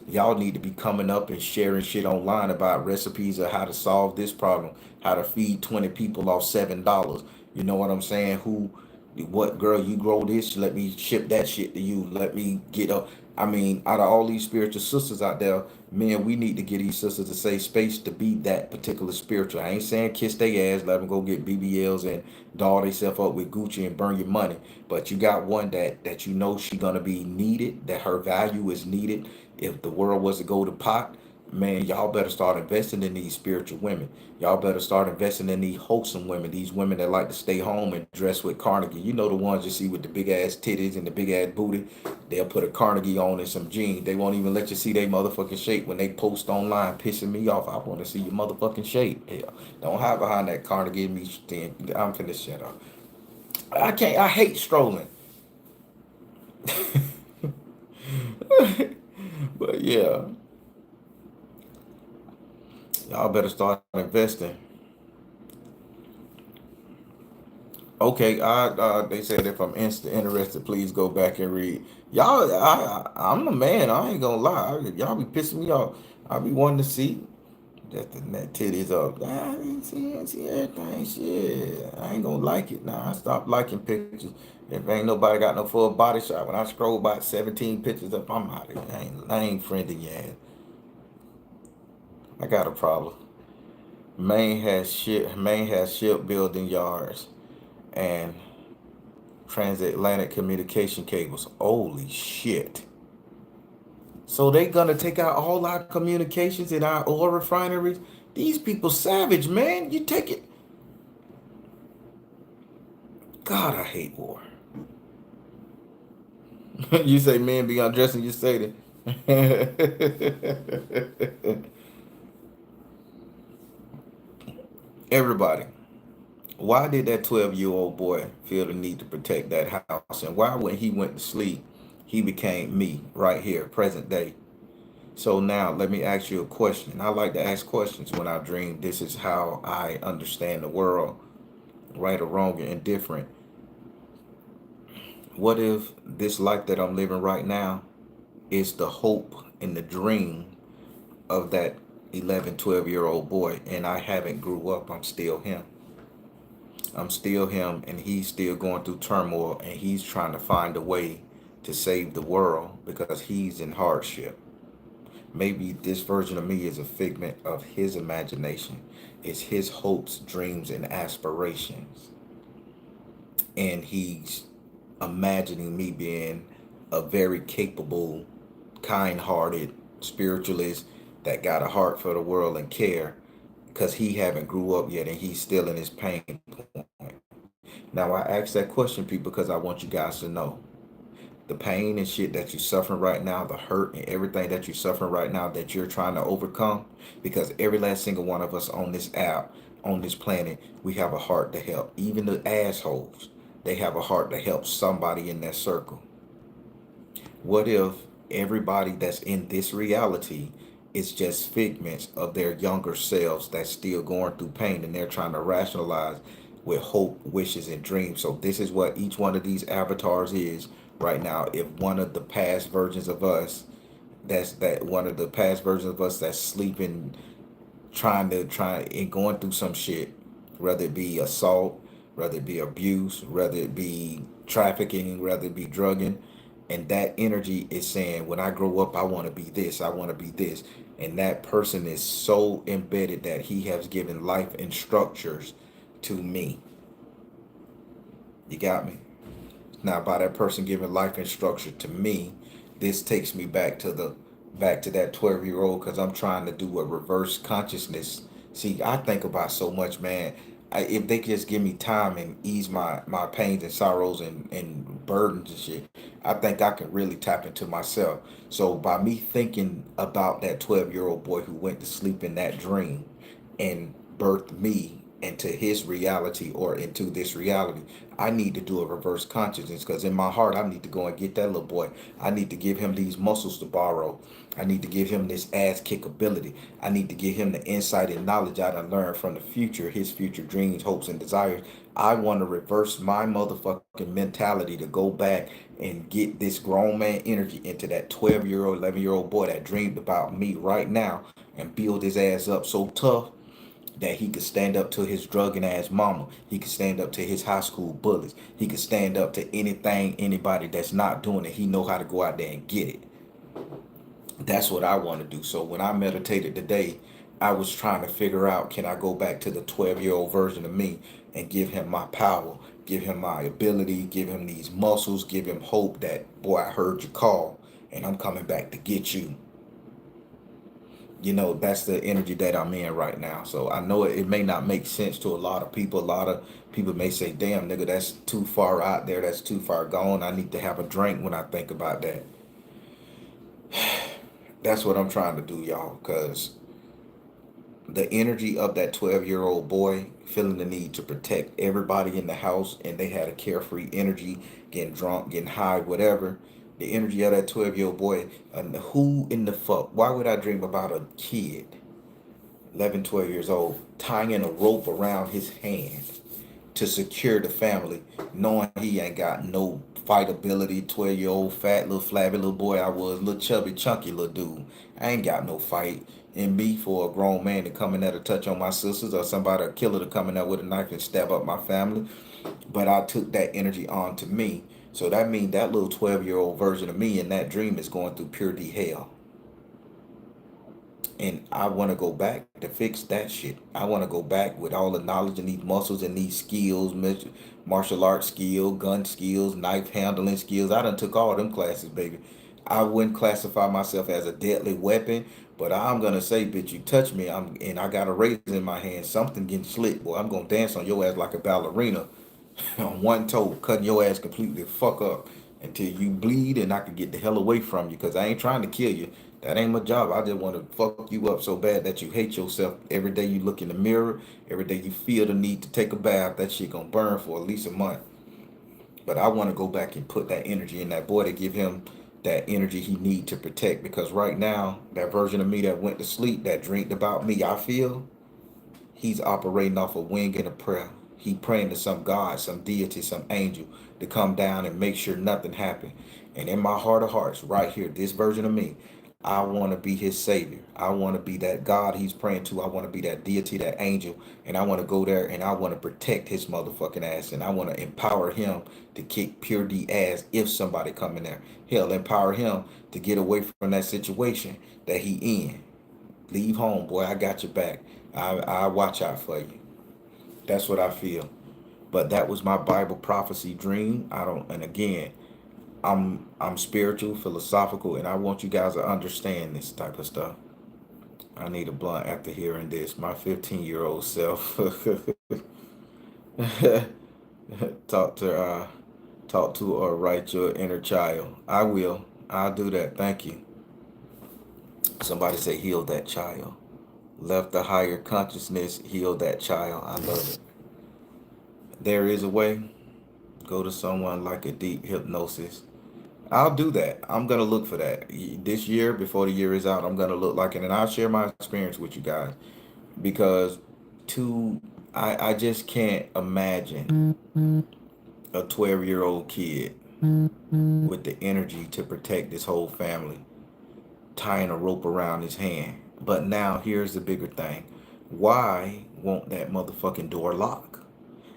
Y'all need to be coming up and sharing shit online about recipes of how to solve this problem, how to feed 20 people off $7. You know what I'm saying? What girl, you grow this, let me ship that shit to you. Let me get up. I mean, out of all these spiritual sisters out there, man, we need to get these sisters a safe space to be that particular spiritual. I ain't saying kiss their ass, let them go get BBLs and doll themselves up with Gucci and burn your money. But you got one that she gonna be needed, that her value is needed. If the world was to go to pot, man, y'all better start investing in these spiritual women. Y'all better start investing in these wholesome women, these women that like to stay home and dress with Carnegie. You know the ones you see with the big ass titties and the big ass booty. They'll put a Carnegie on and some jeans. They won't even let you see their motherfucking shape when they post online, pissing me off. I want to see your motherfucking shape. Hell, don't hide behind that Carnegie and me. I'm finna shut up. I can't. I hate strolling. But yeah, y'all better start investing. Okay, they said if I'm interested, please go back and read. Y'all, I'm the man. I ain't gonna lie. Y'all be pissing me off. I be wanting to see that titties up. I ain't see everything. Shit, I ain't gonna like it now. I stopped liking pictures. If ain't nobody got no full body shot, when I scroll about 17 pictures up, I'm out of here. I ain't friending your ass. I got a problem. Maine has shipbuilding yards and transatlantic communication cables. Holy shit. So they gonna take out all our communications in our oil refineries? These people savage, man. You take it. God, I hate war. You say men be undressing, you say that. Everybody. Why did that 12-year-old boy feel the need to protect that house? And why when he went to sleep, he became me right here, present day? So now let me ask you a question. I like to ask questions when I dream. This is how I understand the world, right or wrong or indifferent. What if this life that I'm living right now is the hope and the dream of that 11, 12-year-old boy, and I haven't grew up? I'm still him. I'm still him, and he's still going through turmoil, and he's trying to find a way to save the world because he's in hardship. Maybe this version of me is a figment of his imagination. It's his hopes, dreams, and aspirations. And he's imagining me being a very capable, kind-hearted spiritualist that got a heart for the world and care because he haven't grew up yet and he's still in his pain point. Now I ask that question, people, because I want you guys to know the pain and shit that you're suffering right now, the hurt and everything that you're suffering right now that you're trying to overcome, because every last single one of us on this app, on this planet, we have a heart to help. Even the assholes, they have a heart to help somebody in that circle. What if everybody that's in this reality is just figments of their younger selves that's still going through pain and they're trying to rationalize with hope, wishes, and dreams? So this is what each one of these avatars is right now. If one of the past versions of us, that's that one of the past versions of us that's sleeping, try and going through some shit, whether it be assault, whether it be abuse, whether it be trafficking, whether it be drugging, and that energy is saying, when I grow up, I want to be this, I want to be this, and that person is so embedded that he has given life and structures to me. You got me? Now, by that person giving life and structure to me, this takes me back to that 12-year-old because I'm trying to do a reverse consciousness. See, I think about so much, man. If they could just give me time and ease my pains and sorrows and burdens and shit, I think I can really tap into myself. So by me thinking about that 12-year-old boy who went to sleep in that dream and birthed me into his reality or into this reality, I need to do a reverse consciousness because in my heart, I need to go and get that little boy. I need to give him these muscles to borrow. I need to give him this ass kick ability. I need to give him the insight and knowledge I done learned from the future, his future dreams, hopes, and desires. I want to reverse my motherfucking mentality to go back and get this grown man energy into that 12-year-old, 11-year-old boy that dreamed about me right now and build his ass up so tough that he could stand up to his drugging ass mama. He could stand up to his high school bullies. He could stand up to anything, anybody that's not doing it. He know how to go out there and get it. That's what I want to do. So when I meditated today, I was trying to figure out, can I go back to the 12-year-old version of me and give him my power, give him my ability, give him these muscles, give him hope that, boy, I heard you call and I'm coming back to get you. that's the energy that I'm in right now. So I know it may not make sense to a lot of people. A lot of people may say, damn, nigga, that's too far out there. That's too far gone. I need to have a drink when I think about that. That's what I'm trying to do, y'all, because the energy of that 12-year-old boy feeling the need to protect everybody in the house, and they had a carefree energy, getting drunk, getting high, whatever. The energy of that 12-year-old boy, and who in the fuck, why would I dream about a kid, 11, 12 years old, tying a rope around his hand to secure the family, knowing he ain't got no fight ability? 12-year-old, fat, little flabby little boy I was, little chubby, chunky little dude. I ain't got no fight in me for a grown man to come in there to touch on my sisters, or somebody, a killer, to come in there with a knife and stab up my family. But I took that energy on to me. So that means that little 12-year-old version of me in that dream is going through pure D hell. And I want to go back to fix that shit. I want to go back with all the knowledge and these muscles and these skills, martial arts skill, gun skills, knife handling skills. I done took all them classes, baby. I wouldn't classify myself as a deadly weapon, but I'm gonna say, bitch, you touch me, and I got a razor in my hand, something getting slit, boy, I'm gonna dance on your ass like a ballerina on one toe, cutting your ass completely fuck up until you bleed and I can get the hell away from you, because I ain't trying to kill you. That ain't my job. I just want to fuck you up so bad that you hate yourself. Every day you look in the mirror, every day you feel the need to take a bath, that shit gonna burn for at least a month. But I want to go back and put that energy in that boy to give him that energy he need to protect, because right now that version of me that went to sleep, that dreamed about me, I feel he's operating off a wing and a prayer. He praying to some God, some deity, some angel to come down and make sure nothing happened. And in my heart of hearts, right here, this version of me, I want to be his savior. I want to be that God he's praying to. I want to be that deity, that angel. And I want to go there and I want to protect his motherfucking ass. And I want to empower him to kick pure D ass if somebody come in there. Hell, empower him to get away from that situation that he in. Leave home, boy. I got your back. I watch out for you. That's what I feel. But that was my Bible prophecy dream. I don't. And again, I'm spiritual, philosophical, and I want you guys to understand this type of stuff. I need a blunt after hearing this. My 15-year-old self. talk to talk to or write your inner child. I will. I'll do that. Thank you. Somebody say heal that child. Left the higher consciousness, heal that child. I love it. There is a way. Go to someone like a deep hypnosis. I'll do that. I'm gonna look for that this year. Before the year is out, I'm gonna look like it, and I'll share my experience with you guys, because to I just can't imagine a 12-year-old kid with the energy to protect this whole family, tying a rope around his hand. But now here's the bigger thing. Why won't that motherfucking door lock?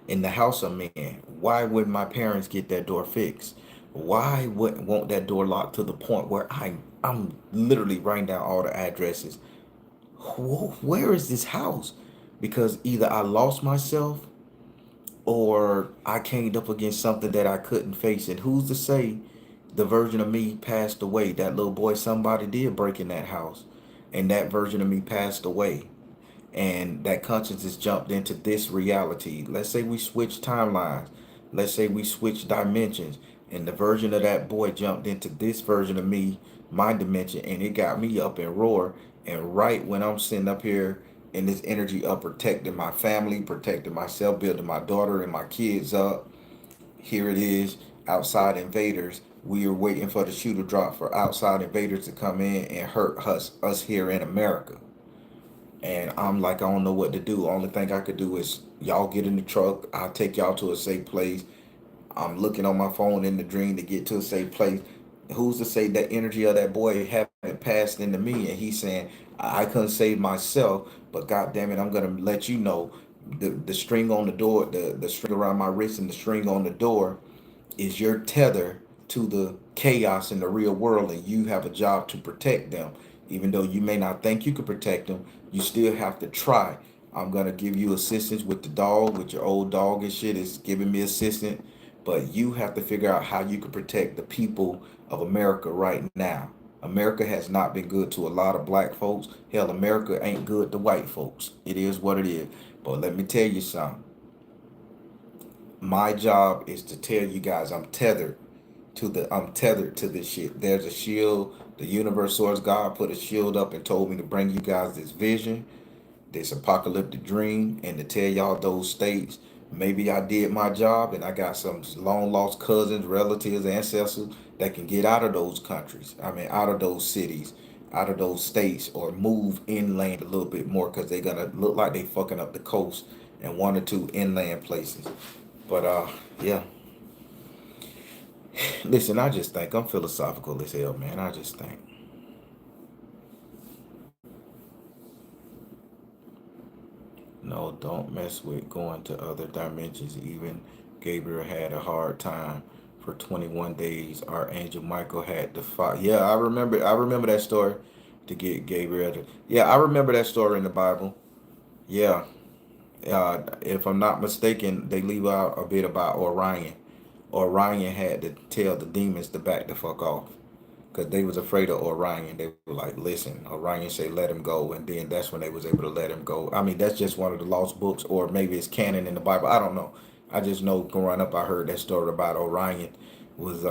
In the house I'm in, why would my parents get that door fixed? Why wouldn't want that door locked to the point where I'm literally writing down all the addresses? Where is this house? Because either I lost myself or I came up against something that I couldn't face. And who's to say the version of me passed away? That little boy, somebody did break in that house, and that version of me passed away. And that conscience has jumped into this reality. Let's say we switch timelines. Let's say we switch dimensions. And the version of that boy jumped into this version of me, my dimension, and it got me up and roar. And right when I'm sitting up here in this energy of protecting my family, protecting myself, building my daughter and my kids up, here it is, outside invaders. We are waiting for the shoe to drop for outside invaders to come in and hurt us here in America. And I'm like, I don't know what to do. Only thing I could do is y'all get in the truck. I'll take y'all to a safe place. I'm looking on my phone in the dream to get to a safe place. Who's to say that energy of that boy haven't passed into me? And he's saying, I couldn't save myself, but God damn it, I'm gonna let you know the string on the door, the string around my wrist and the string on the door is your tether to the chaos in the real world, and you have a job to protect them. Even though you may not think you can protect them, you still have to try. I'm gonna give you assistance with the dog, with your old dog and shit is giving me assistance, but you have to figure out how you can protect the people of America right now. America has not been good to a lot of black folks. Hell, America ain't good to white folks. It is what it is. But let me tell you something. My job is to tell you guys I'm tethered to this shit. There's a shield. The universe source God put a shield up and told me to bring you guys this vision, this apocalyptic dream, and to tell y'all those states. Maybe I did my job and I got some long lost cousins, relatives, ancestors that can get out of those countries. I mean, out of those cities, out of those states, or move inland a little bit more because they're gonna look like they fucking up the coast and one or two inland places. But yeah. Listen, I just think I'm philosophical as hell, man. I just think. No, don't mess with going to other dimensions. Even Gabriel had a hard time for 21 days. Archangel Michael had to fight. Yeah, I remember. I remember that story to get Gabriel to. Yeah, I remember that story in the Bible. Yeah, if I'm not mistaken, they leave out a bit about Orion. Orion had to tell the demons to back the fuck off because they was afraid of Orion. They were like, "Listen," Orion say, "Let him go," and then that's when they was able to let him go. I mean, that's just one of the lost books, or maybe it's canon in the Bible. I don't know. I just know growing up, I heard that story about Orion was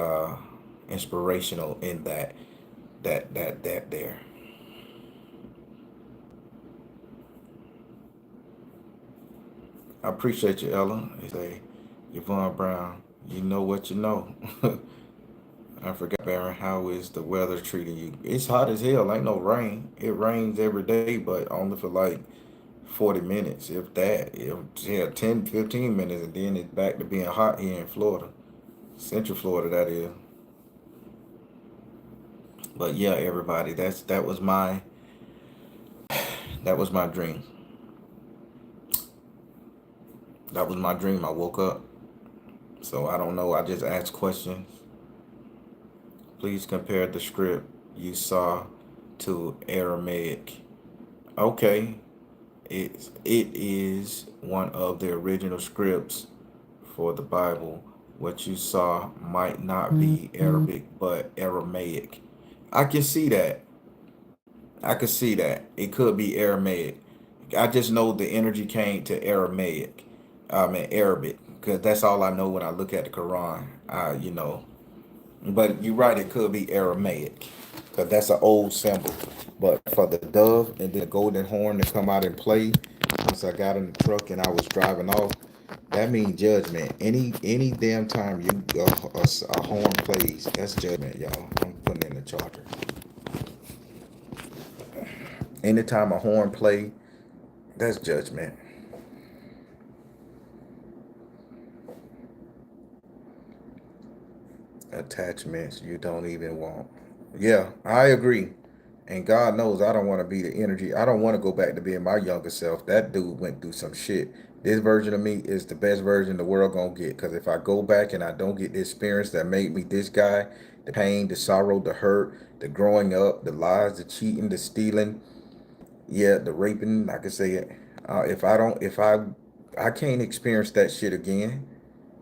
inspirational in that there. I appreciate you, Ella. They say, Yvonne Brown, you know what you know. I forgot, Baron, how is the weather treating you? It's hot as hell. Ain't no rain. It rains every day, but only for like 40 minutes, if that. If, yeah, 10, 15 minutes, and then it's back to being hot here in Florida. Central Florida, that is. But yeah, everybody, that was my dream. That was my dream. I woke up. So I don't know. I just asked questions. Please compare the script you saw to Aramaic. Okay, it is one of the original scripts for the Bible. What you saw might not be Arabic, but Aramaic. I can see that. I could see that. It could be Aramaic. I just know the energy came to Aramaic. I mean Arabic, because that's all I know when I look at the Quran. But you're right. It could be Aramaic, because that's an old symbol. But for the dove and then the golden horn to come out and play, once I got in the truck and I was driving off, that means judgment. Any damn time a horn plays, that's judgment, y'all. I'm putting in the charger. Anytime a horn play, that's judgment. Attachments you don't even want. Yeah, I agree. And God knows I don't want to be the energy. I don't want to go back to being my younger self. That dude went through some shit. This version of me is the best version the world gonna get. Cause if I go back and I don't get the experience that made me this guy, the pain, the sorrow, the hurt, the growing up, the lies, the cheating, the stealing, yeah, the raping, I can say it. If I don't, if I can't experience that shit again.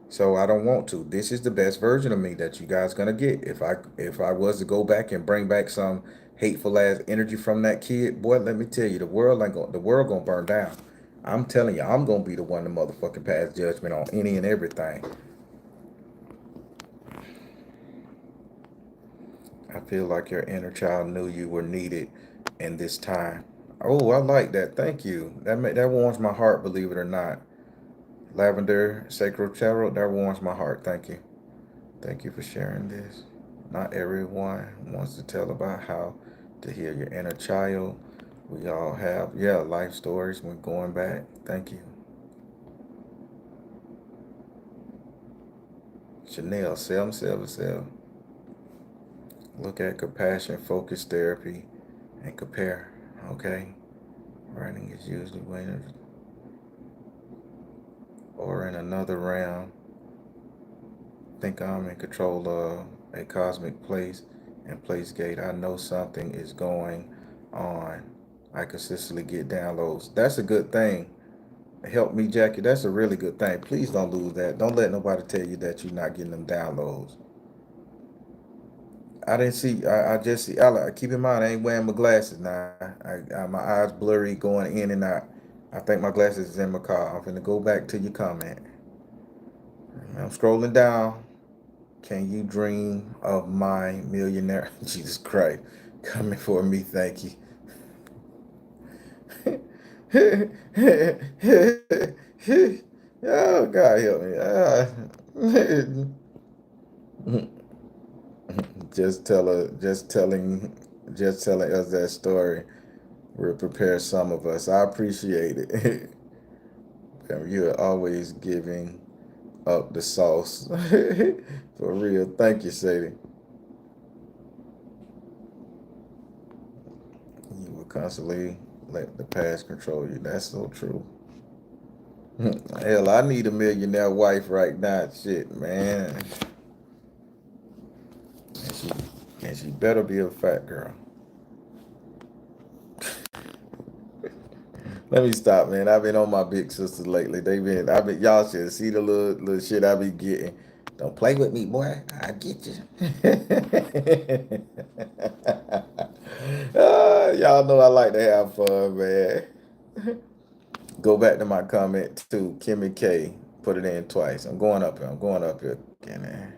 So I don't want to. This is the best version of me that you guys gonna get. If I was to go back and bring back some hateful ass energy from that kid, boy, let me tell you, the world gonna burn down. I'm telling you, I'm gonna be the one to motherfucking pass judgment on any and everything. I feel like your inner child knew you were needed in this time. Oh, I like that. Thank you. That warms my heart, believe it or not. Lavender Sacred Tarot, that warms my heart. Thank you. Thank you for sharing this. Not everyone wants to tell about how to heal your inner child. We all have, yeah, life stories when going back. Thank you. Chanel, sell. Look at compassion, focus therapy, and compare. Okay? Writing is usually when or in another realm. Think I'm in control of a cosmic place and place gate. I know something is going on. I consistently get downloads. That's a good thing. Help me, Jackie. That's a really good thing. Please don't lose that. Don't let nobody tell you that you're not getting them downloads. I didn't see. I just see. Keep in mind, I ain't wearing my glasses now. My eyes blurry, going in and out. I think my glasses is in my car. I'm finna go back to your comment. I'm scrolling down. Can you dream of my millionaire? Jesus Christ, coming for me. Thank you. Oh God, help me. Just tell her. Just telling us that story will prepare some of us. I appreciate it. You're always giving up the sauce. For real. Thank you, Sadie. You will constantly let the past control you. That's so true. Hell, I need a millionaire wife right now. Shit, man. And she better be a fat girl. Let me stop, man. I've been on my big sisters lately. Y'all should see the little shit I be getting. Don't play with me, boy. I get you. Y'all know I like to have fun, man. Go back to my comment too. Kimmy K put it in twice. I'm going up here. I'm going up here again, man.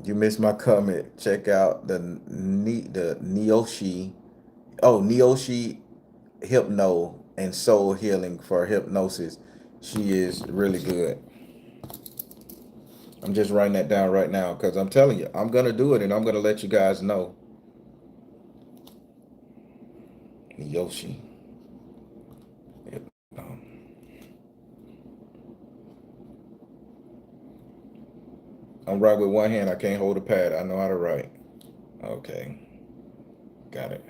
You missed my comment. Check out the Neoshi. Oh, Neoshi Hypno and Soul Healing for hypnosis. She is really good. I'm just writing that down right now because I'm telling you, I'm gonna do it and I'm gonna let you guys know. Yoshi. Hypno. I'm right with one hand. I can't hold a pad. I know how to write. Okay, got it.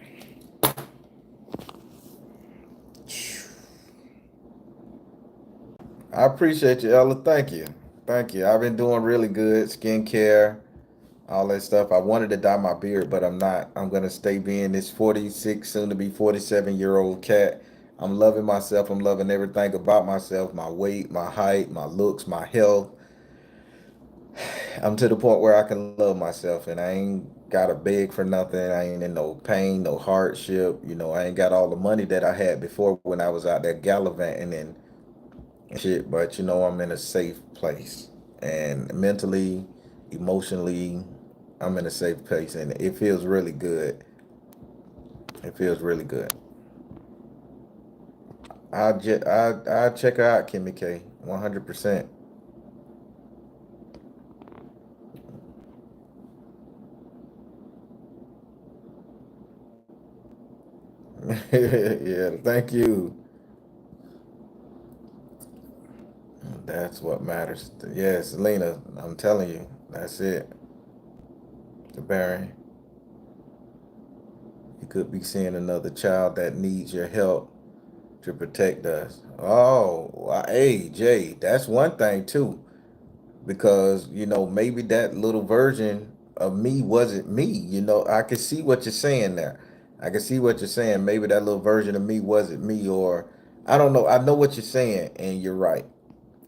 I appreciate you, Ella. Thank you. Thank you. I've been doing really good. Skincare, all that stuff. I wanted to dye my beard, but I'm not. I'm gonna stay being this 46, soon to be 47-year-old cat. I'm loving myself. I'm loving everything about myself. My weight, my height, my looks, my health. I'm to the point where I can love myself, and I ain't gotta beg for nothing. I ain't in no pain, no hardship. I ain't got all the money that I had before when I was out there gallivanting and shit. But I'm in a safe place, and mentally, emotionally, I'm in a safe place, and it feels really good. It feels really good. I check her out, Kimmy K, 100%. Yeah, thank you. That's what matters. Yes, Lena, I'm telling you, that's it. The Barry, you could be seeing another child that needs your help to protect us. Oh, hey, Jay, that's one thing too. Because maybe that little version of me wasn't me. I can see what you're saying there. I can see what you're saying. Maybe that little version of me wasn't me, or I don't know. I know what you're saying, and you're right.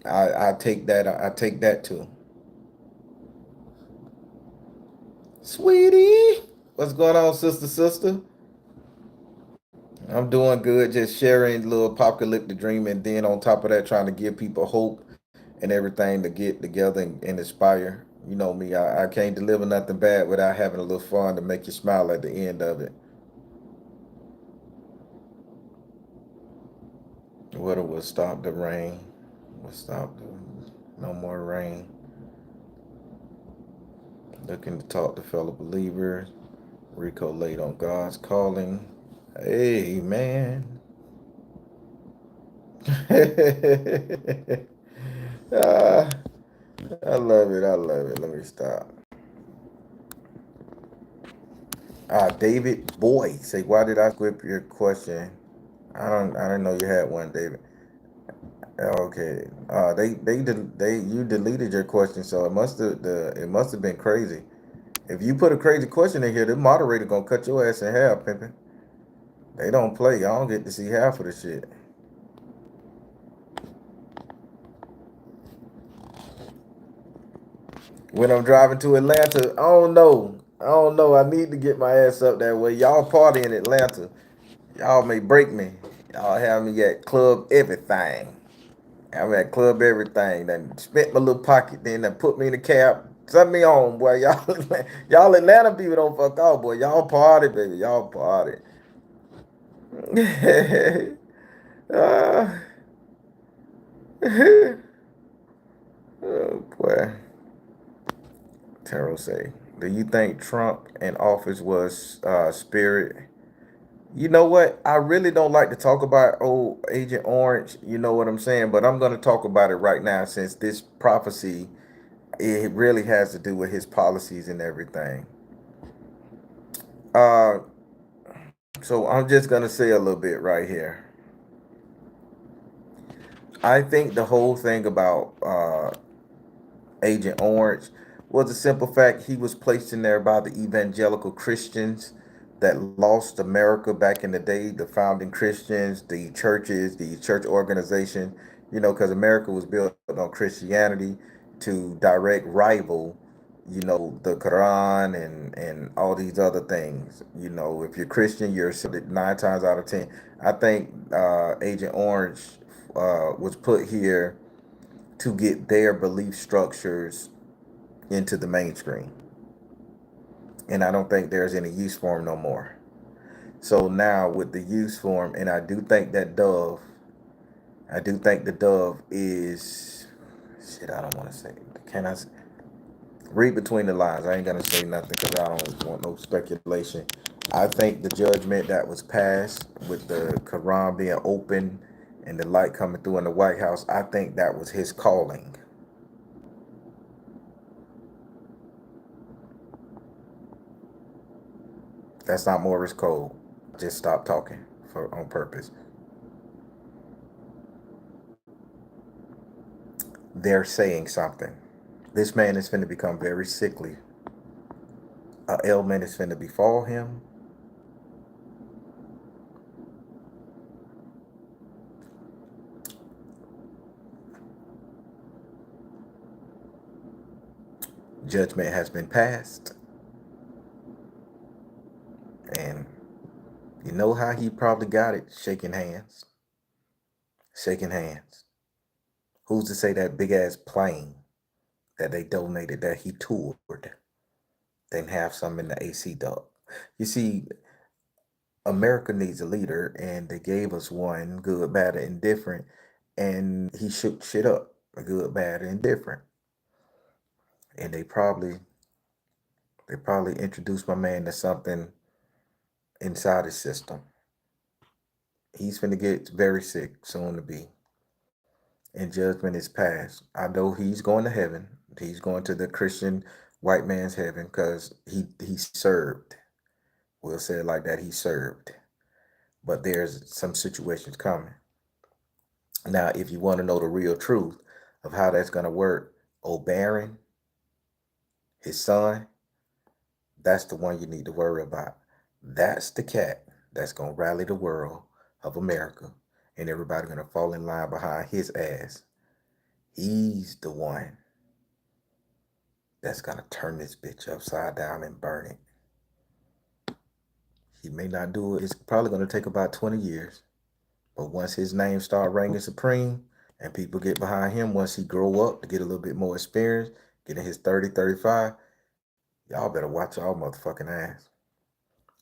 I take that. I take that too. Sweetie, what's going on, sister? I'm doing good. Just sharing a little apocalyptic dream, and then on top of that, trying to give people hope and everything to get together and inspire. You know me, I can't deliver nothing bad without having a little fun to make you smile at the end of it. What will stop the rain? Will stop the no more rain. Looking to talk to fellow believers. Rico late on God's calling. Hey man. Ah, I love it. I love it. Let me stop. David Boy say, why did I skip your question? I didn't know you had one, David. Okay. You deleted your question, so it must have been crazy. If you put a crazy question in here, the moderator gonna cut your ass in half, pimpin'. They don't play. I don't get to see half of the shit. When I'm driving to Atlanta, I don't know. I don't know. I need to get my ass up that way. Y'all party in Atlanta. Y'all may break me. Y'all have me at club everything. I'm at club everything. Then spent my little pocket. Then they put me in the cab. Send me on, boy. Y'all, y'all Atlanta people don't fuck off, boy. Y'all party, baby. Y'all party. uh, oh boy. Terrell say, do you think Trump in office was spirit? You know what? I really don't like to talk about old Agent Orange. You know what I'm saying? But I'm going to talk about it right now since this prophecy, it really has to do with his policies and everything. Uh, so I'm just going to say a little bit right here. I think the whole thing about Agent Orange was a simple fact. He was placed in there by the evangelical Christians that lost America back in the day, the founding Christians, the churches, the church organization, because America was built on Christianity to direct rival, the Quran and all these other things. If you're Christian, you're accepted 9 times out of 10. I think Agent Orange was put here to get their belief structures into the mainstream. And I don't think there's any use for him no more. So now with the use for him, and I do think the dove is shit. I don't want to say. Can I read between the lines? I ain't gonna say nothing because I don't want no speculation. I think the judgment that was passed with the Quran being open and the light coming through in the White House, I think that was his calling. That's not Morris code. Just stop talking for on purpose. They're saying something. This man is finna become very sickly. A ailment is finna befall him. Judgment has been passed. And you know how he probably got it? Shaking hands. Shaking hands. Who's to say that big ass plane that they donated that he toured didn't have some in the AC duct? You see, America needs a leader, and they gave us one, good, bad, and indifferent, and he shook shit up, good, bad, and indifferent. And they probably introduced my man to something inside his system. He's finna get very sick soon to be, and judgment is passed. I know he's going to heaven. He's going to the Christian white man's heaven because he served. We'll say it like that. He served, but there's some situations coming. Now, if you want to know the real truth of how that's gonna work, O'Barron, his son, that's the one you need to worry about. That's the cat that's gonna rally the world of America, and everybody gonna fall in line behind his ass. He's the one that's gonna turn this bitch upside down and burn it. He may not do it. It's probably gonna take about 20 years. But once his name start reigning supreme and people get behind him, once he grow up to get a little bit more experience, get in his 30, 35, y'all better watch y'all motherfucking ass.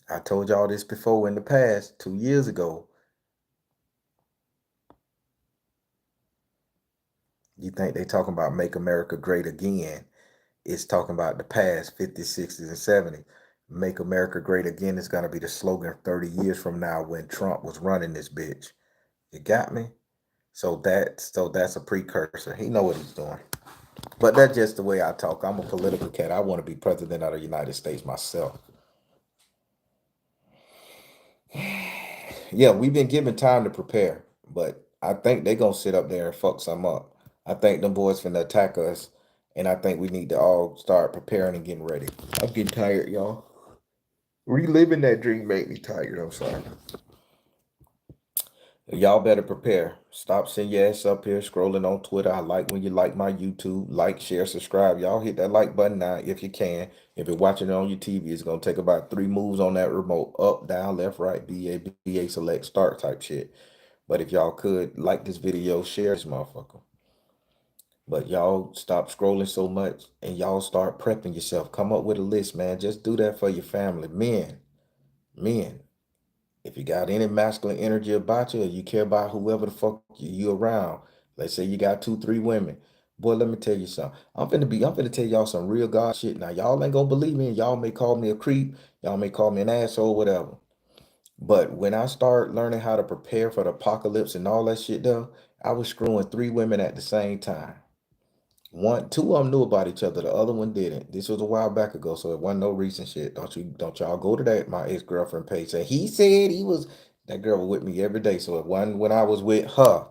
I told y'all this before in the past, 2 years ago. You think they talking about make America great again. It's talking about the past 50s, 60s, and 70s. Make America great again is going to be the slogan 30 years from now when Trump was running this bitch. You got me? So that's a precursor. He know what he's doing. But that's just the way I talk. I'm a political cat. I want to be president of the United States myself. Yeah, we've been given time to prepare, but I think they gonna sit up there and fuck some up. I think them boys finna attack us, and I think we need to all start preparing and getting ready. I'm getting tired, y'all. Reliving that dream made me tired. I'm sorry. Y'all better prepare. Stop sending your ass up here scrolling on Twitter. I like when you like my YouTube. Like, share, subscribe. Y'all hit that like button now if you can. If you're watching it on your TV, it's gonna take about 3 moves on that remote. Up, down, left, right, BA, select, start type shit. But if y'all could like this video, share this motherfucker. But y'all stop scrolling so much and y'all start prepping yourself. Come up with a list, man. Just do that for your family. Men. If you got any masculine energy about you, or you care about whoever the fuck you around, let's say you got 2, 3 women. Boy, let me tell you something. I'm finna tell y'all some real God shit. Now, y'all ain't gonna believe me, and y'all may call me a creep, y'all may call me an asshole, whatever. But when I start learning how to prepare for the apocalypse and all that shit, though, I was screwing 3 women at the same time. Two of them knew about each other. The other one didn't. This was a while back ago, so it wasn't no recent shit. Don't y'all go to that my ex girlfriend page. Say he said he was that girl was with me every day. So it wasn't when I was with her,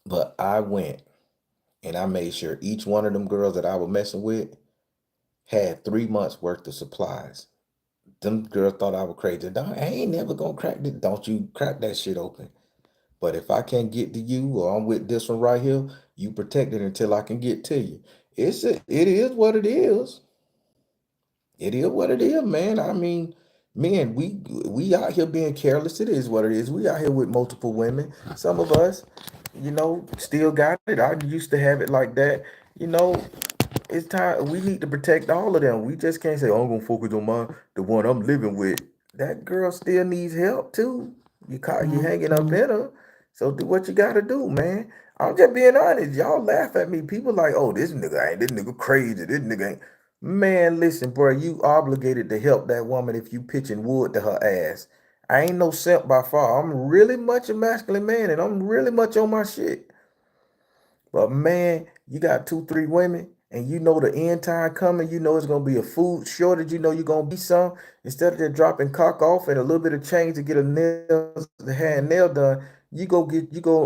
but I went and I made sure each one of them girls that I was messing with had 3 months worth of supplies. Them girls thought I was crazy. "Dawg, I ain't never gonna crack it. Don't you crack that shit open. But if I can't get to you or I'm with this one right here, you protect it until I can get to you. It is what it is. It is what it is, man. I mean, man, we out here being careless. It is what it is. We out here with multiple women. Some of us, still got it. I used to have it like that. You know, it's time we need to protect all of them. We just can't say, oh, I'm gonna focus on the one I'm living with. That girl still needs help too. You hanging up in her. So do what you gotta do, man. I'm just being honest. Y'all laugh at me. People like, oh, this nigga crazy. This nigga ain't. Man, listen, bro, you obligated to help that woman if you pitching wood to her ass. I ain't no simp by far. I'm really much a masculine man and I'm really much on my shit. But man, you got 2, 3 women, and you know the end time coming. You know it's gonna be a food shortage. You know you're gonna be some. Instead of just dropping cock off and a little bit of change to get a the hair and nail done, you go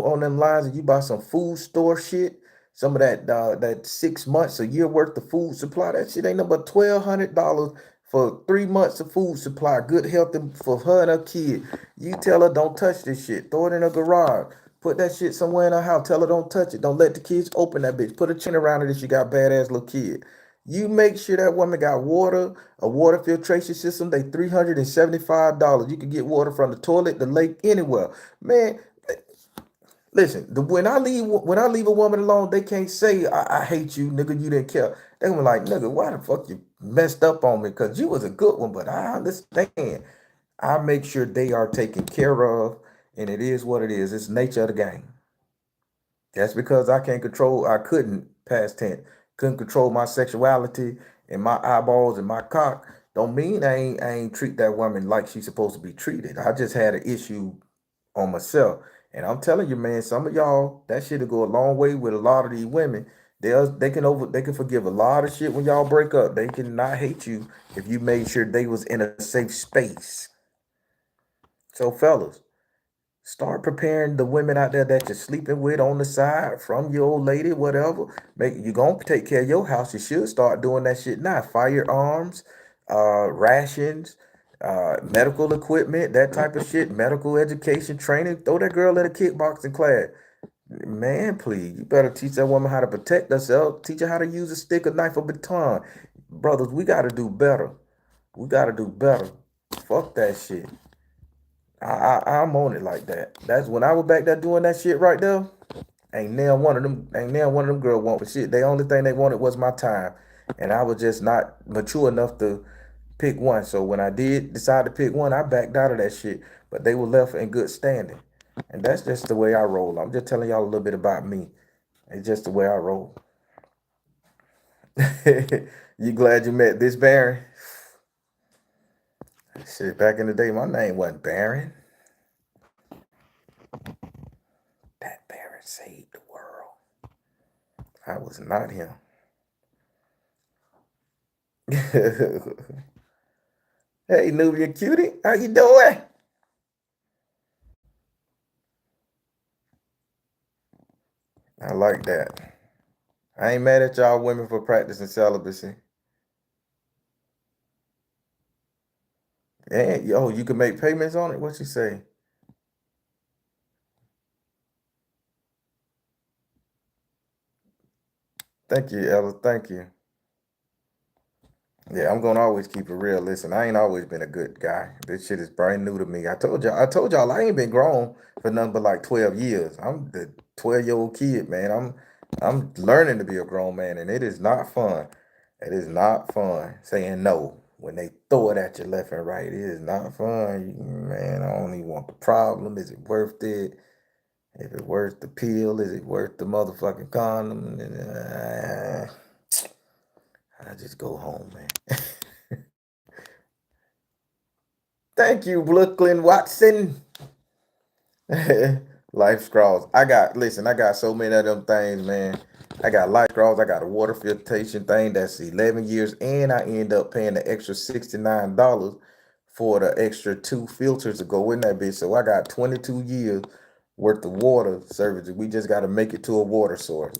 on them lines and you buy some food store shit. Some of that 6 months, a year worth of food supply. That shit ain't nothing but $1,200 for 3 months of food supply. Good health for her and her kid. You tell her don't touch this shit. Throw it in her garage. Put that shit somewhere in her house. Tell her don't touch it. Don't let the kids open that bitch. Put a chain around it if she got badass little kid. You make sure that woman got water, a water filtration system. They $375. You can get water from the toilet, the lake, anywhere. Man, listen. When I leave a woman alone, they can't say I hate you, nigga. You didn't care. They gonna be like, nigga, why the fuck you messed up on me? Cause you was a good one, but I understand. I make sure they are taken care of, and it is what it is. It's nature of the game. That's because I couldn't, past tense, couldn't control my sexuality and my eyeballs and my cock. Don't mean I ain't treat that woman like she's supposed to be treated. I just had an issue on myself. And I'm telling you, man, some of y'all, that shit'll go a long way with a lot of these women. They can forgive a lot of shit when y'all break up. They can not hate you if you made sure they was in a safe space. So fellas, start preparing the women out there that you're sleeping with on the side from your old lady, whatever. Make you gonna take care of your house. You should start doing that shit now. Firearms, rations, medical equipment, that type of shit, medical education, training. Throw that girl in a kickboxing class. Man, please, you better teach that woman how to protect herself. Teach her how to use a stick, a knife, a baton. Brothers, we gotta do better. We gotta do better. Fuck that shit. I'm on it like that. That's when I was back there doing that shit right there. Ain't now one of them girl want shit. The only thing they wanted was my time. And I was just not mature enough to pick one. So when I did decide to pick one, I backed out of that shit. But they were left in good standing. And that's just the way I roll. I'm just telling y'all a little bit about me. It's just the way I roll. You glad you met this Baron? Shit, back in the day, my name wasn't Baron. That Baron saved the world. I was not him. Hey, Nubia cutie, how you doing? I like that. I ain't mad at y'all women for practicing celibacy. And yo, you can make payments on it. What you say? Thank you, Ella. Thank you. Yeah, I'm gonna always keep it real. Listen, I ain't always been a good guy. This shit is brand new to me. I told y'all I ain't been grown for nothing but like 12 years. I'm the 12-year-old kid, man. I'm learning to be a grown man, and it is not fun. It is not fun saying no when they throw it at you left and right. It is not fun. Man, I don't even want the problem. Is it worth it? If it worth the pill, is it worth the motherfucking condom? I just go home, man. Thank you, Brooklyn Watson. Life scrolls. Listen, I got so many of them things, man. I got life scrolls. I got a water filtration thing that's 11 years, and I end up paying the extra $69 for the extra two filters to go in that bitch. So I got 22 years worth of water service. We just got to make it to a water source.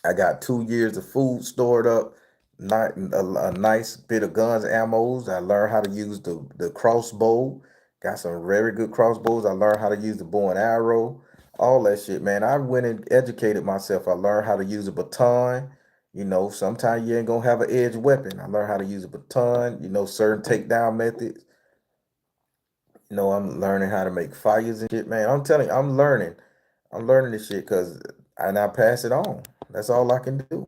I got 2 years of food stored up, not a nice bit of guns, ammos. I learned how to use the crossbow. Got some very good crossbows. I learned how to use the bow and arrow, all that shit, man. I went and educated myself. I learned how to use a baton. Sometimes you ain't gonna have an edge weapon. I learned how to use a baton, certain takedown methods. I'm learning how to make fires and shit, man. I'm telling you, I'm learning. I'm learning this shit because I pass it on. That's all I can do.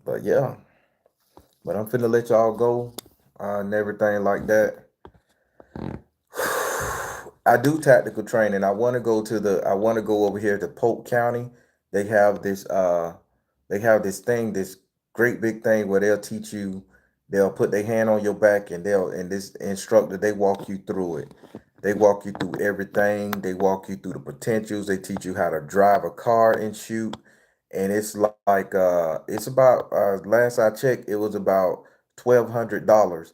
But yeah, but I'm finna let y'all go and everything like that. I do tactical training. I want to go over here to Polk County. They have this thing, this great big thing where they'll put their hand on your back and this instructor, they walk you through it. They walk you through everything. They walk you through the potentials. They teach you how to drive a car and shoot. And it's like it's about last I checked, it was about $1,200,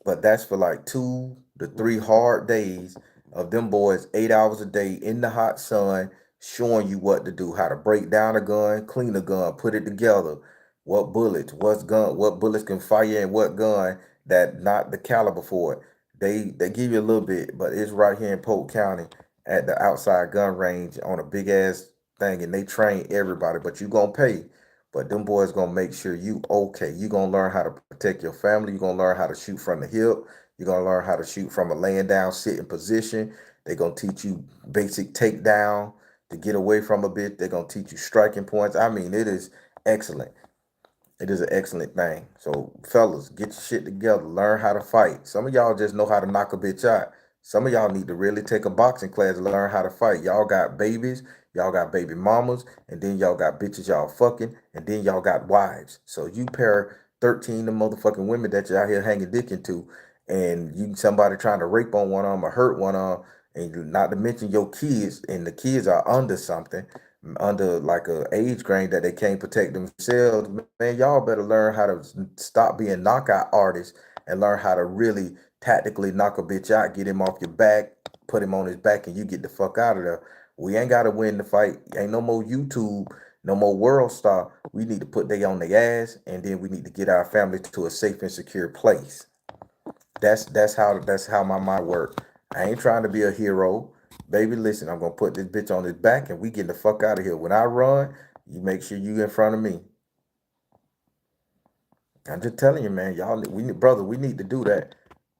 but that's for like 2 to 3 hard days of them boys 8 hours a day in the hot sun, showing you what to do, how to break down a gun, clean a gun, put it together, what bullets can fire and what gun that not the caliber for it. They give you a little bit, but it's right here in Polk County at the outside gun range on a big ass thing, and they train everybody, but you gonna pay. But them boys gonna make sure you okay. You gonna learn how to protect your family. You gonna learn how to shoot from the hip. You're gonna learn how to shoot from a laying down, sitting position. They're gonna teach you basic takedown to get away from a bit. They're gonna teach you striking points. I mean, it is excellent. It is an excellent thing. So, fellas, get your shit together. Learn how to fight. Some of y'all just know how to knock a bitch out. Some of y'all need to really take a boxing class to learn how to fight. Y'all got babies, y'all got baby mamas, and then y'all got bitches y'all fucking, and then y'all got wives. So you pair 13 of motherfucking women that you out here hanging dick into, and you somebody trying to rape on one of them or hurt one of them, and not to mention your kids, and the kids are under something, under like a age grade that they can't protect themselves, man, y'all better learn how to stop being knockout artists and learn how to really tactically knock a bitch out, get him off your back, put him on his back, and you get the fuck out of there. We ain't gotta win the fight. Ain't no more YouTube, no more world star. We need to put they on their ass, and then we need to get our family to a safe and secure place. That's how my mind work. I ain't trying to be a hero. Baby, listen, I'm gonna put this bitch on his back and we get the fuck out of here. When I run, you make sure you in front of me. I'm just telling you, man, brother, we need to do that.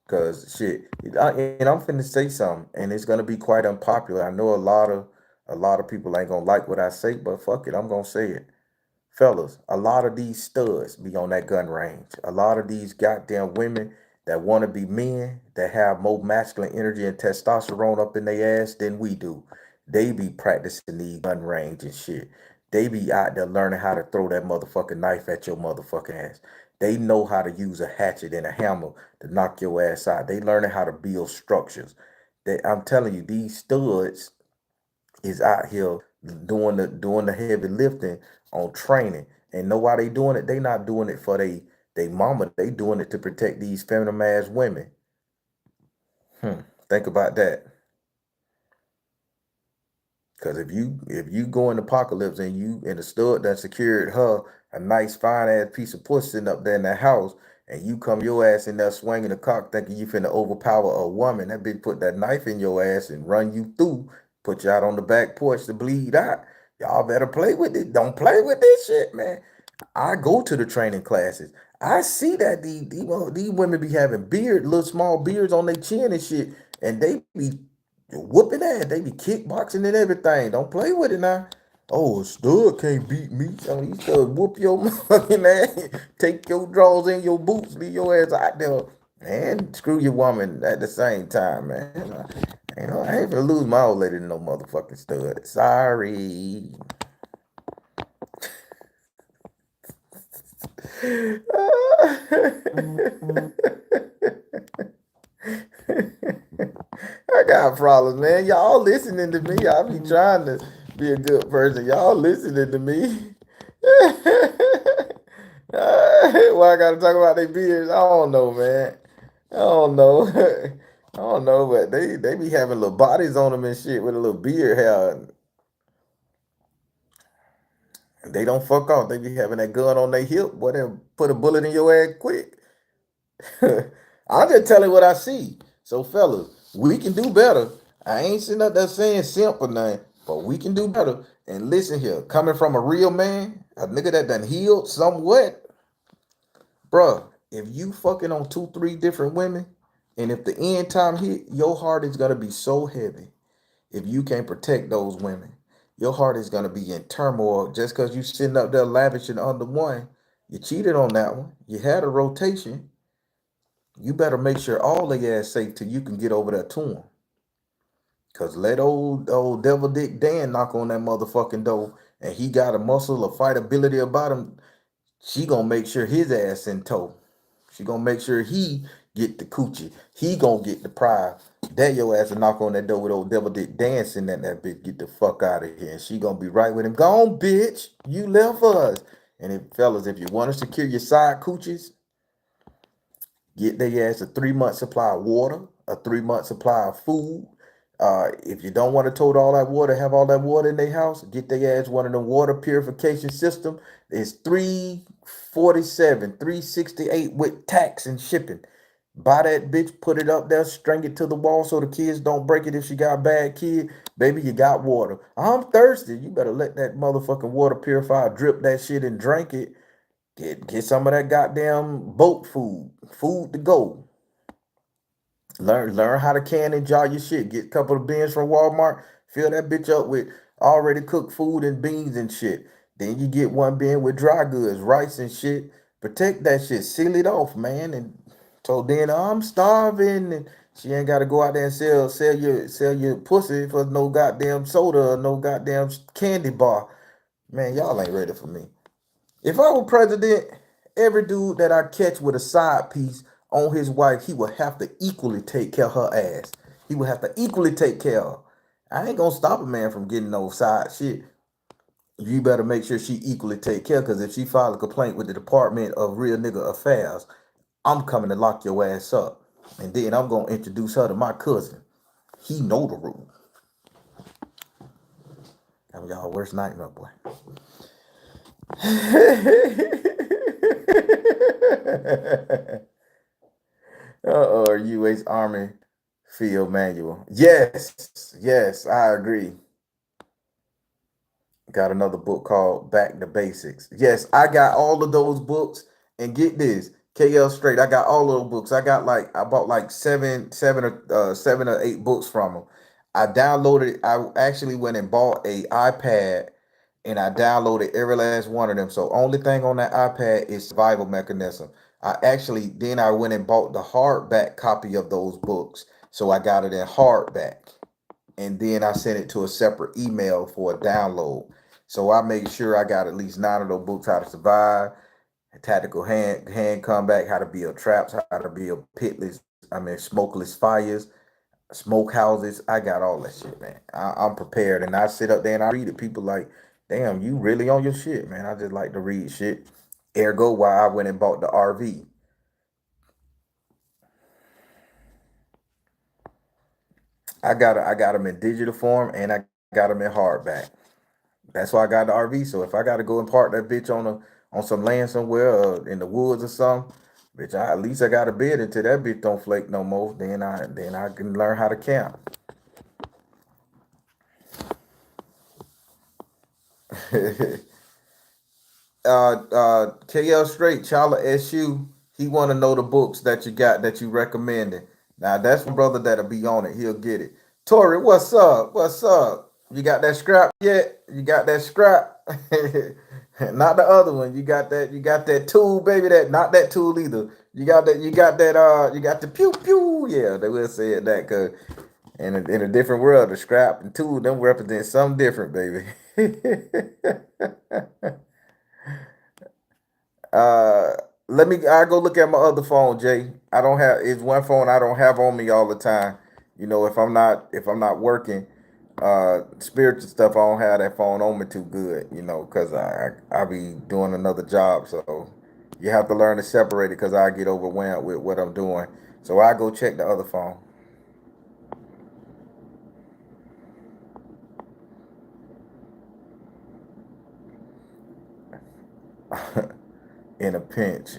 Cause shit, and I'm finna say something, and it's gonna be quite unpopular. I know a lot of people ain't gonna like what I say, but fuck it, I'm gonna say it. Fellas, a lot of these studs be on that gun range. A lot of these goddamn women that want to be men that have more masculine energy and testosterone up in their ass than we do. They be practicing these gun range and shit. They be out there learning how to throw that motherfucking knife at your motherfucking ass. They know how to use a hatchet and a hammer to knock your ass out. They learning how to build structures. I'm telling you, these studs is out here doing the heavy lifting on training. And know why they doing it? They not doing it for they mama. They doing it to protect these feminine ass women. Hmm. Think about that. Cause if you go in the apocalypse and the stud that secured her a nice fine ass piece of puss sitting up there in that house, and you come your ass in there swinging the cock thinking you finna overpower a woman. That bitch put that knife in your ass and run you through, put you out on the back porch to bleed out. Y'all better play with it. Don't play with this shit, man. I go to the training classes. I see that these women be having little small beards on their chin and shit, and they be whooping ass. They be kickboxing and everything. Don't play with it now. Oh, a stud can't beat me. So you stud whoop your motherfucking ass, take your drawers in your boots, leave your ass out there, and screw your woman at the same time, man. I ain't gonna lose my old lady to no motherfucking stud. Sorry. I got problems, man. Y'all listening to me. I be trying to be a good person. Y'all listening to me. Why I gotta talk about their beards? I don't know, man. I don't know. I don't know, but they be having little bodies on them and shit with a little beard hair. They don't fuck off. They be having that gun on their hip. Boy, they'll put a bullet in your ass quick. I'm just telling what I see. So, fellas, we can do better. I ain't sitting up there saying simp or nothing, but we can do better. And listen here, coming from a real man, a nigga that done healed somewhat, bruh, if you fucking on two, three different women, and if the end time hit, your heart is gonna be so heavy if you can't protect those women. Your heart is gonna be in turmoil just because you sitting up there lavishing under one. You cheated on that one. You had a rotation. You better make sure all of your ass safe till you can get over there to them. Cause let old devil Dick Dan knock on that motherfucking door, and he got a muscle of fight ability about him. She gonna make sure his ass in tow. She gonna make sure he get the coochie. He gonna get the prize. That your ass will knock on that door with old devil Dick dancing and that bitch get the fuck out of here. And she gonna be right with him. Gone, bitch. You left us. And if fellas, if you want to secure your side coochies, get their ass a 3 month supply of water, a 3 month supply of food. If you don't want to tote all that water, have all that water in their house, get their ass one of the water purification system. It's 347, 368 with tax and shipping. Buy that bitch, put it up there, string it to the wall so the kids don't break it if she got a bad kid. Baby, you got water. I'm thirsty. You better let that motherfucking water purifier drip that shit and drink it. Get some of that goddamn boat food, food to go. Learn how to can and jar your shit. Get a couple of bins from Walmart. Fill that bitch up with already cooked food and beans and shit. Then you get one bin with dry goods, rice and shit. Protect that shit. Seal it off, man. And so then I'm starving, and she ain't got to go out there and sell your pussy for no goddamn soda or no goddamn candy bar. Man, y'all ain't ready for me. If I were president, every dude that I catch with a side piece on his wife, he would have to equally take care of her ass. He would have to equally take care of her. I ain't gonna stop a man from getting no side shit. You better make sure she equally take care, because if she file a complaint with the Department of Real Nigga Affairs, I'm coming to lock your ass up. And then I'm gonna introduce her to my cousin. He know the rule. That was y'all worst nightmare, boy. U.S. Army Field Manual. Yes, yes, I agree. Got another book called Back to Basics. Yes, I got all of those books. And get this, KL straight. I got all of those books. I bought like seven or eight books from them. I downloaded. I actually went and bought a iPad, and I downloaded every last one of them. So only thing on that iPad is Survival Mechanism. I went and bought the hardback copy of those books. So I got it in hardback, and then I sent it to a separate email for a download. So I made sure I got at least 9 of those books: How to Survive, Tactical Hand Comeback, How to Build Traps, How to Build Smokeless Fires, Smoke Houses. I got all that shit, man. I'm prepared, and I sit up there and I read it. People like, damn, you really on your shit, man. I just like to read shit. Ergo, why I went and bought the RV. I got them in digital form, and I got them in hardback. That's why I got the RV. So if I got to go and park that bitch on some land somewhere in the woods or something, Bitch, at least I got a bed until that bitch don't flake no more. Then I can learn how to camp. KL Straight, Child of SU, he want to know the books that you got that you recommended. Now that's one brother that'll be on it. He'll get it. Tori, what's up? What's up? You got that scrap yet? You got that scrap? Not the other one. You got that. You got that tool, baby. That not that tool either. You got that. You got that. You got the pew pew. Yeah, they will say it that cause in a different world, the scrap and tool them represent something different, baby. Uh, let me. I go look at my other phone, Jay. I don't have. It's one phone I don't have on me all the time. If I'm not working, spiritual stuff. I don't have that phone on me too good. Cause I be doing another job. So you have to learn to separate it. Cause I get overwhelmed with what I'm doing. So I go check the other phone. In a pinch,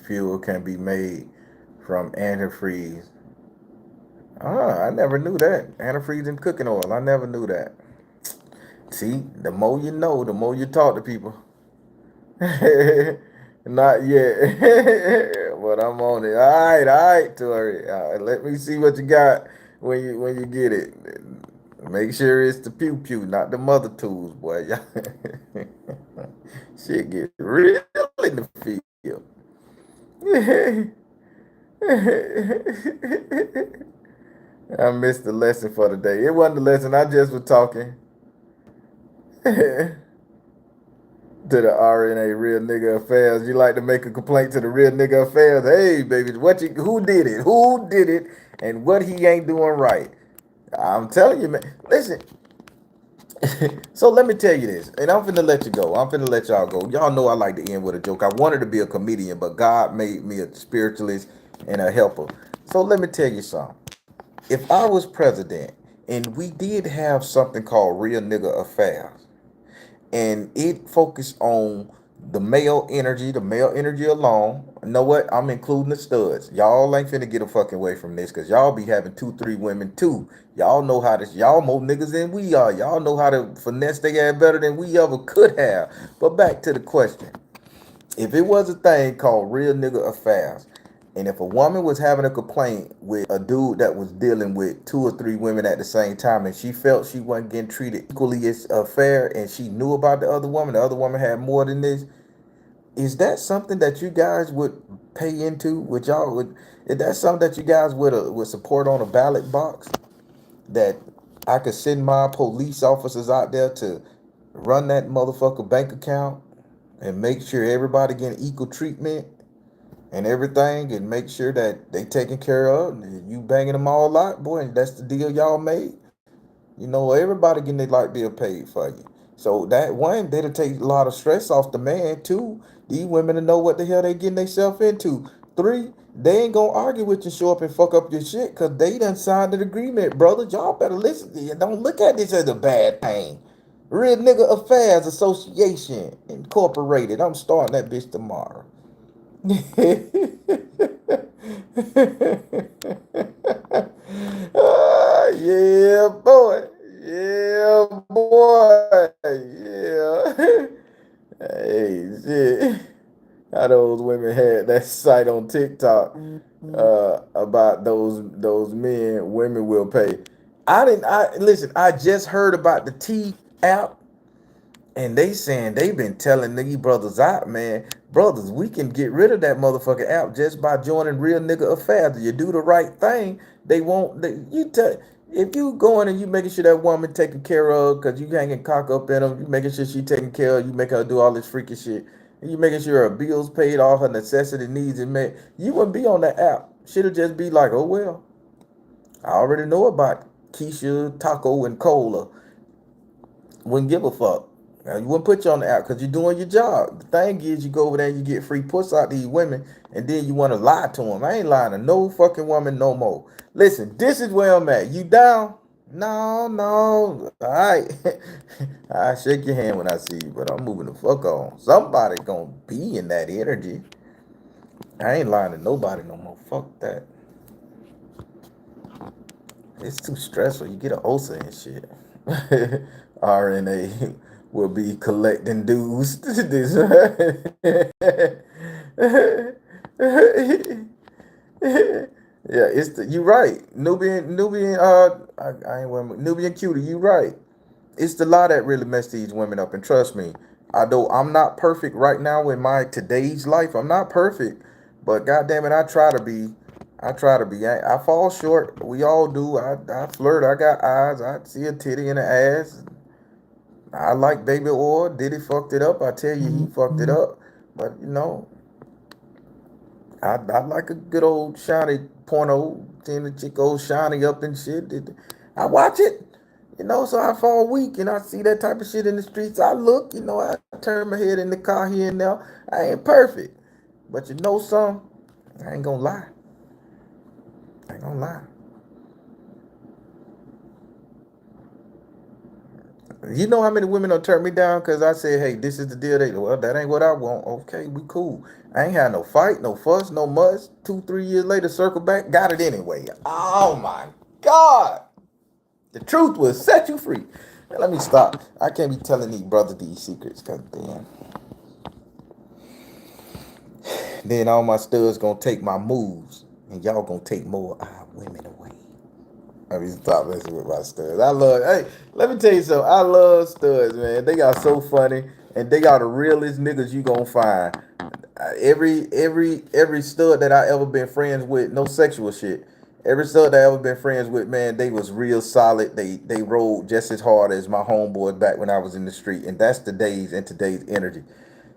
fuel can be made from antifreeze. I never knew that. Antifreeze and cooking oil. I never knew that. See, the more you know, the more you talk to people. Not yet, but I'm on it. All right, Tori. Let me see what you got when you get it. Make sure it's the pew pew, not the mother tools, boy. Shit get real in the field. I missed the lesson for the day. It wasn't the lesson. I just was talking to the RNA real nigga affairs. You like to make a complaint to the real nigga affairs? Hey, baby, who did it? Who did it? And what he ain't doing right? I'm telling you, man. Listen. So let me tell you this, and I'm finna let you go. I'm finna let y'all go. Y'all know I like to end with a joke. I wanted to be a comedian, but God made me a spiritualist and a helper. So let me tell you something. If I was president and we did have something called Real Nigga Affairs, and it focused on the male energy alone. You know what? I'm including the studs. Y'all ain't finna get a fucking way from this because y'all be having two, three women too. Y'all know how to, y'all more niggas than we are. Y'all know how to finesse their ass better than we ever could have. But back to the question. If it was a thing called real nigga affairs, and if a woman was having a complaint with a dude that was dealing with two or three women at the same time, and she felt she wasn't getting treated equally as fair, and she knew about the other woman had more than this, is that something that you guys would pay into? Would y'all would? Is that something that you guys would support on a ballot box? That I could send my police officers out there to run that motherfucker bank account and make sure everybody getting equal treatment and everything and make sure that they taken care of. You banging them all out, boy, and that's the deal y'all made. Everybody getting their light bill paid for you. So that one, that'll take a lot of stress off the man. Two, these women to know what the hell they getting themselves into. Three, they ain't gonna argue with you, show up and fuck up your shit, cause they done signed an agreement, brother. Y'all better listen to you. Don't look at this as a bad thing. Real Nigga Affairs Association Incorporated. I'm starting that bitch tomorrow. Yeah, boy. Yeah, boy. Yeah. Hey, shit. How those women had that site on TikTok about those men women will pay. I listen, I just heard about the T app. And they saying they been telling these brothers out, man. Brothers, we can get rid of that motherfucking app just by joining Real Nigga Affairs. You do the right thing, they won't. If you going and you making sure that woman taken care of, cause you hanging cock up in them, you making sure she taken care of, you make her do all this freaky shit, and you making sure her bills paid off, her necessity needs and met. You wouldn't be on that app. Should have just be like, oh well, I already know about Keisha, Taco, and Cola. Wouldn't give a fuck. Now, you wouldn't put you on the app because you're doing your job. The thing is, you go over there and you get free puss out to these women, and then you want to lie to them. I ain't lying to no fucking woman no more. Listen, this is where I'm at. You down? No, no. All right. I shake your hand when I see you, but I'm moving the fuck on. Somebody gonna be in that energy. I ain't lying to nobody no more. Fuck that. It's too stressful. You get an ulcer and shit. RNA will be collecting dues. This- yeah, it's you right. Nubian. I ain't women. Nubian cutie. You right. It's the law that really messed these women up. And trust me, although I'm not perfect right now in my today's life, I'm not perfect. But goddamn it, I try to be. I try to be. I fall short. We all do. I flirt. I got eyes. I see a titty and an ass. I like baby oil. Diddy fucked it up. I tell you, he fucked it up. But you know, I like a good old shiny porno, seeing the chick old shiny up and shit. I watch it, you know, so I fall weak and I see that type of shit in the streets. I look, you know, I turn my head in the car here and there. I ain't perfect. But you know some, I ain't gonna lie. I ain't gonna lie. You know how many women don't turn me down because I say, hey, this is the deal. They well, that ain't what I want. Okay, we cool. I ain't had no fight, no fuss, no muss. 2, 3 years later, circle back, got it anyway. Oh my God. The truth will set you free. Now, let me stop. I can't be telling these brothers these secrets because then all my studs gonna take my moves and y'all gonna take more of our women away. Let me stop messing with my studs. I love. Hey, let me tell you something. I love studs, man. They got so funny, and they got the realest niggas you gonna find. Every stud that I ever been friends with, no sexual shit. Every stud that I ever been friends with, man, they was real solid. They rolled just as hard as my homeboys back when I was in the street, and that's today's and today's energy.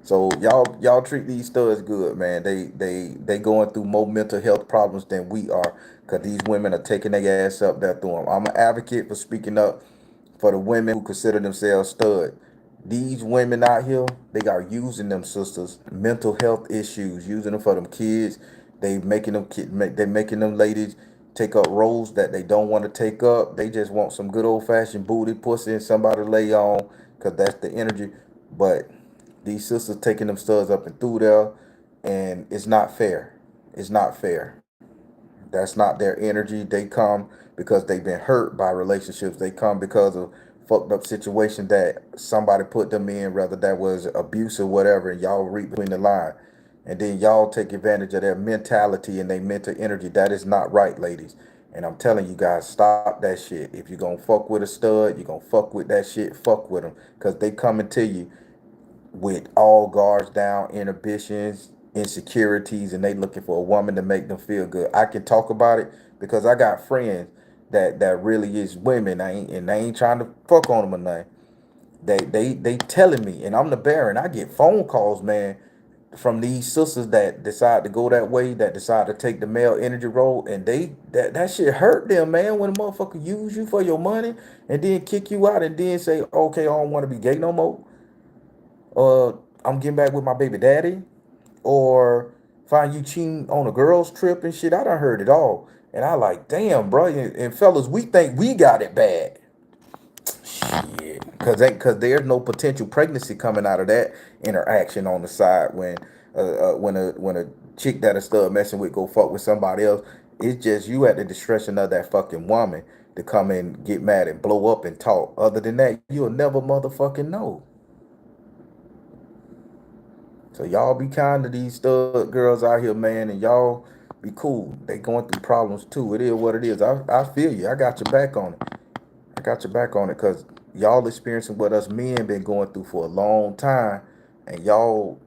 So y'all treat these studs good, man. They going through more mental health problems than we are, cause these women are taking their ass up there through them. I'm an advocate for speaking up for the women who consider themselves stud. These women out here, they got using them sisters, mental health issues, using them for them kids. They making them ladies take up roles that they don't want to take up. They just want some good old fashioned booty, pussy, and somebody to lay on, cause that's the energy. But these sisters taking them studs up and through there, and it's not fair. It's not fair. That's not their energy. They come because they've been hurt by relationships. They come because of fucked up situation that somebody put them in, whether that was abuse or whatever, and y'all read between the line. And then y'all take advantage of their mentality and their mental energy. That is not right, ladies. And I'm telling you guys, stop that shit. If you're gonna fuck with a stud, you're gonna fuck with that shit, fuck with them. Because they coming to you with all guards down, inhibitions, insecurities, and they looking for a woman to make them feel good. I can talk about it because I got friends that really is women. They ain't trying to fuck on them or nothing. They telling me, and I'm the baron. I get phone calls, man, from these sisters that decide to go that way, that decide to take the male energy role, and that shit hurt them, man. When a motherfucker use you for your money and then kick you out and then say, okay, I don't want to be gay no more. I'm getting back with my baby daddy, or find you cheating on a girl's trip and shit. I done heard it all. And I like, damn, bro. And fellas, we think we got it bad. Shit. Cause there's no potential pregnancy coming out of that interaction on the side when a chick that a stud messing with go fuck with somebody else. It's just you at the discretion of that fucking woman to come and get mad and blow up and talk. Other than that, you'll never motherfucking know. So y'all be kind to these stud girls out here, man, and y'all be cool. They going through problems too. It is what it is. I feel you. I got your back on it. I got your back on it because y'all experiencing what us men been going through for a long time, and y'all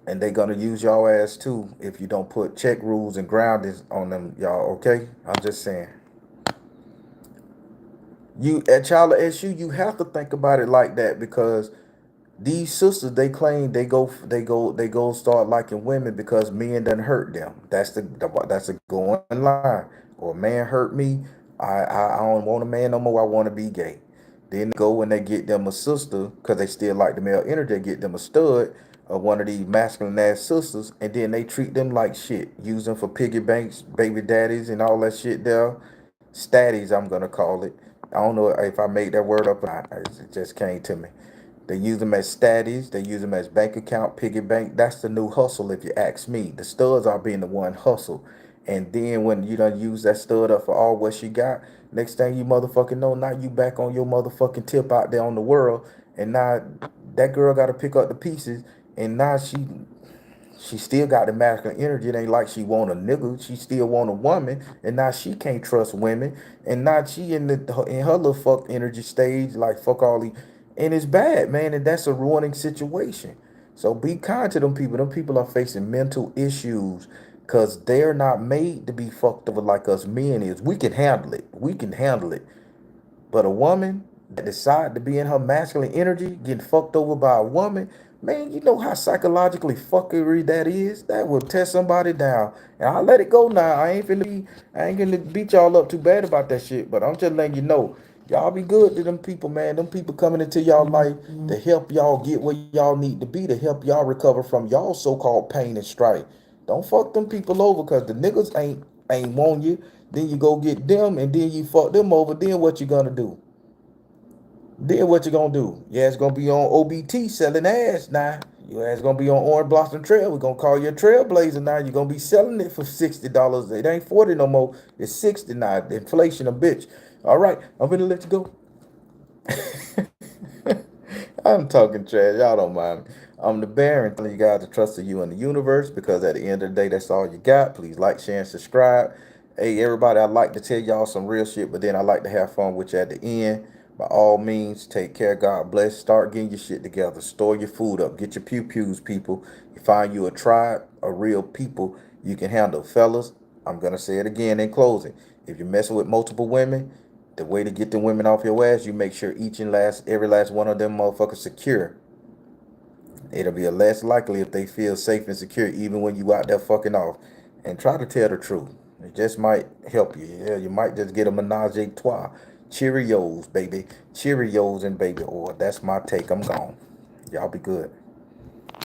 and they gonna use y'all ass too if you don't put check rules and groundings on them, y'all. Okay, I'm just saying. You at Child of SU, you have to think about it like that because these sisters, they claim they go start liking women because men done hurt them. That's a going line. Or a man hurt me, I don't want a man no more. I want to be gay. Then they go when they get them a sister because they still like the male energy. They get them a stud or one of these masculine ass sisters, and then they treat them like shit. Use them for piggy banks, baby daddies, and all that shit there. Statties, I'm gonna call it. I don't know if I made that word up or not. It just came to me. They use them as staddies. They use them as bank account, piggy bank. That's the new hustle, if you ask me. The studs are being the one hustle. And then when you done use that stud up for all what she got, next thing you motherfucking know, now you back on your motherfucking tip out there on the world. And now that girl got to pick up the pieces. And now she still got the masculine energy. It ain't like she want a nigga. She still want a woman, and now she can't trust women. And now she in her little fuck energy stage, like fuck all these, and it's bad, man. And that's a ruining situation. So be kind to them people. Them people are facing mental issues because they're not made to be fucked over like us men is. We can handle it. We can handle it. But a woman that decide to be in her masculine energy, getting fucked over by a woman, man, you know how psychologically fuckery that is. That will tear somebody down. And I'll let it go now. I ain't gonna beat y'all up too bad about that shit. But I'm just letting you know, y'all be good to them people, man. Them people coming into y'all life to help y'all get where y'all need to be, to help y'all recover from y'all so-called pain and strife. Don't fuck them people over because the niggas ain't want you. Then you go get them and then you fuck them over. Then what you gonna do? Then what you gonna do? Your ass gonna be on OBT selling ass now. Your ass gonna be on Orange Blossom Trail. We're gonna call you a trailblazer now. You're gonna be selling it for $60. It ain't 40 no more. It's 60 now. The inflation a bitch. All right, I'm gonna let you go. I'm talking trash. Y'all don't mind me. I'm the Bear and telling you guys to trust in you and the universe because at the end of the day, that's all you got. Please like, share, and subscribe. Hey, everybody, I like to tell y'all some real shit, but then I like to have fun with you at the end. By all means, take care. God bless. Start getting your shit together. Store your food up. Get your pew-pews, people. You find you a tribe, a real people you can handle. Fellas, I'm going to say it again in closing. If you're messing with multiple women, the way to get the women off your ass, you make sure every last one of them motherfuckers secure. It'll be a less likely if they feel safe and secure, even when you out there fucking off. And try to tell the truth. It just might help you. Yeah, you might just get a menage a trois. Cheerios, baby. Cheerios and baby oil. That's my take. I'm gone. Y'all be good.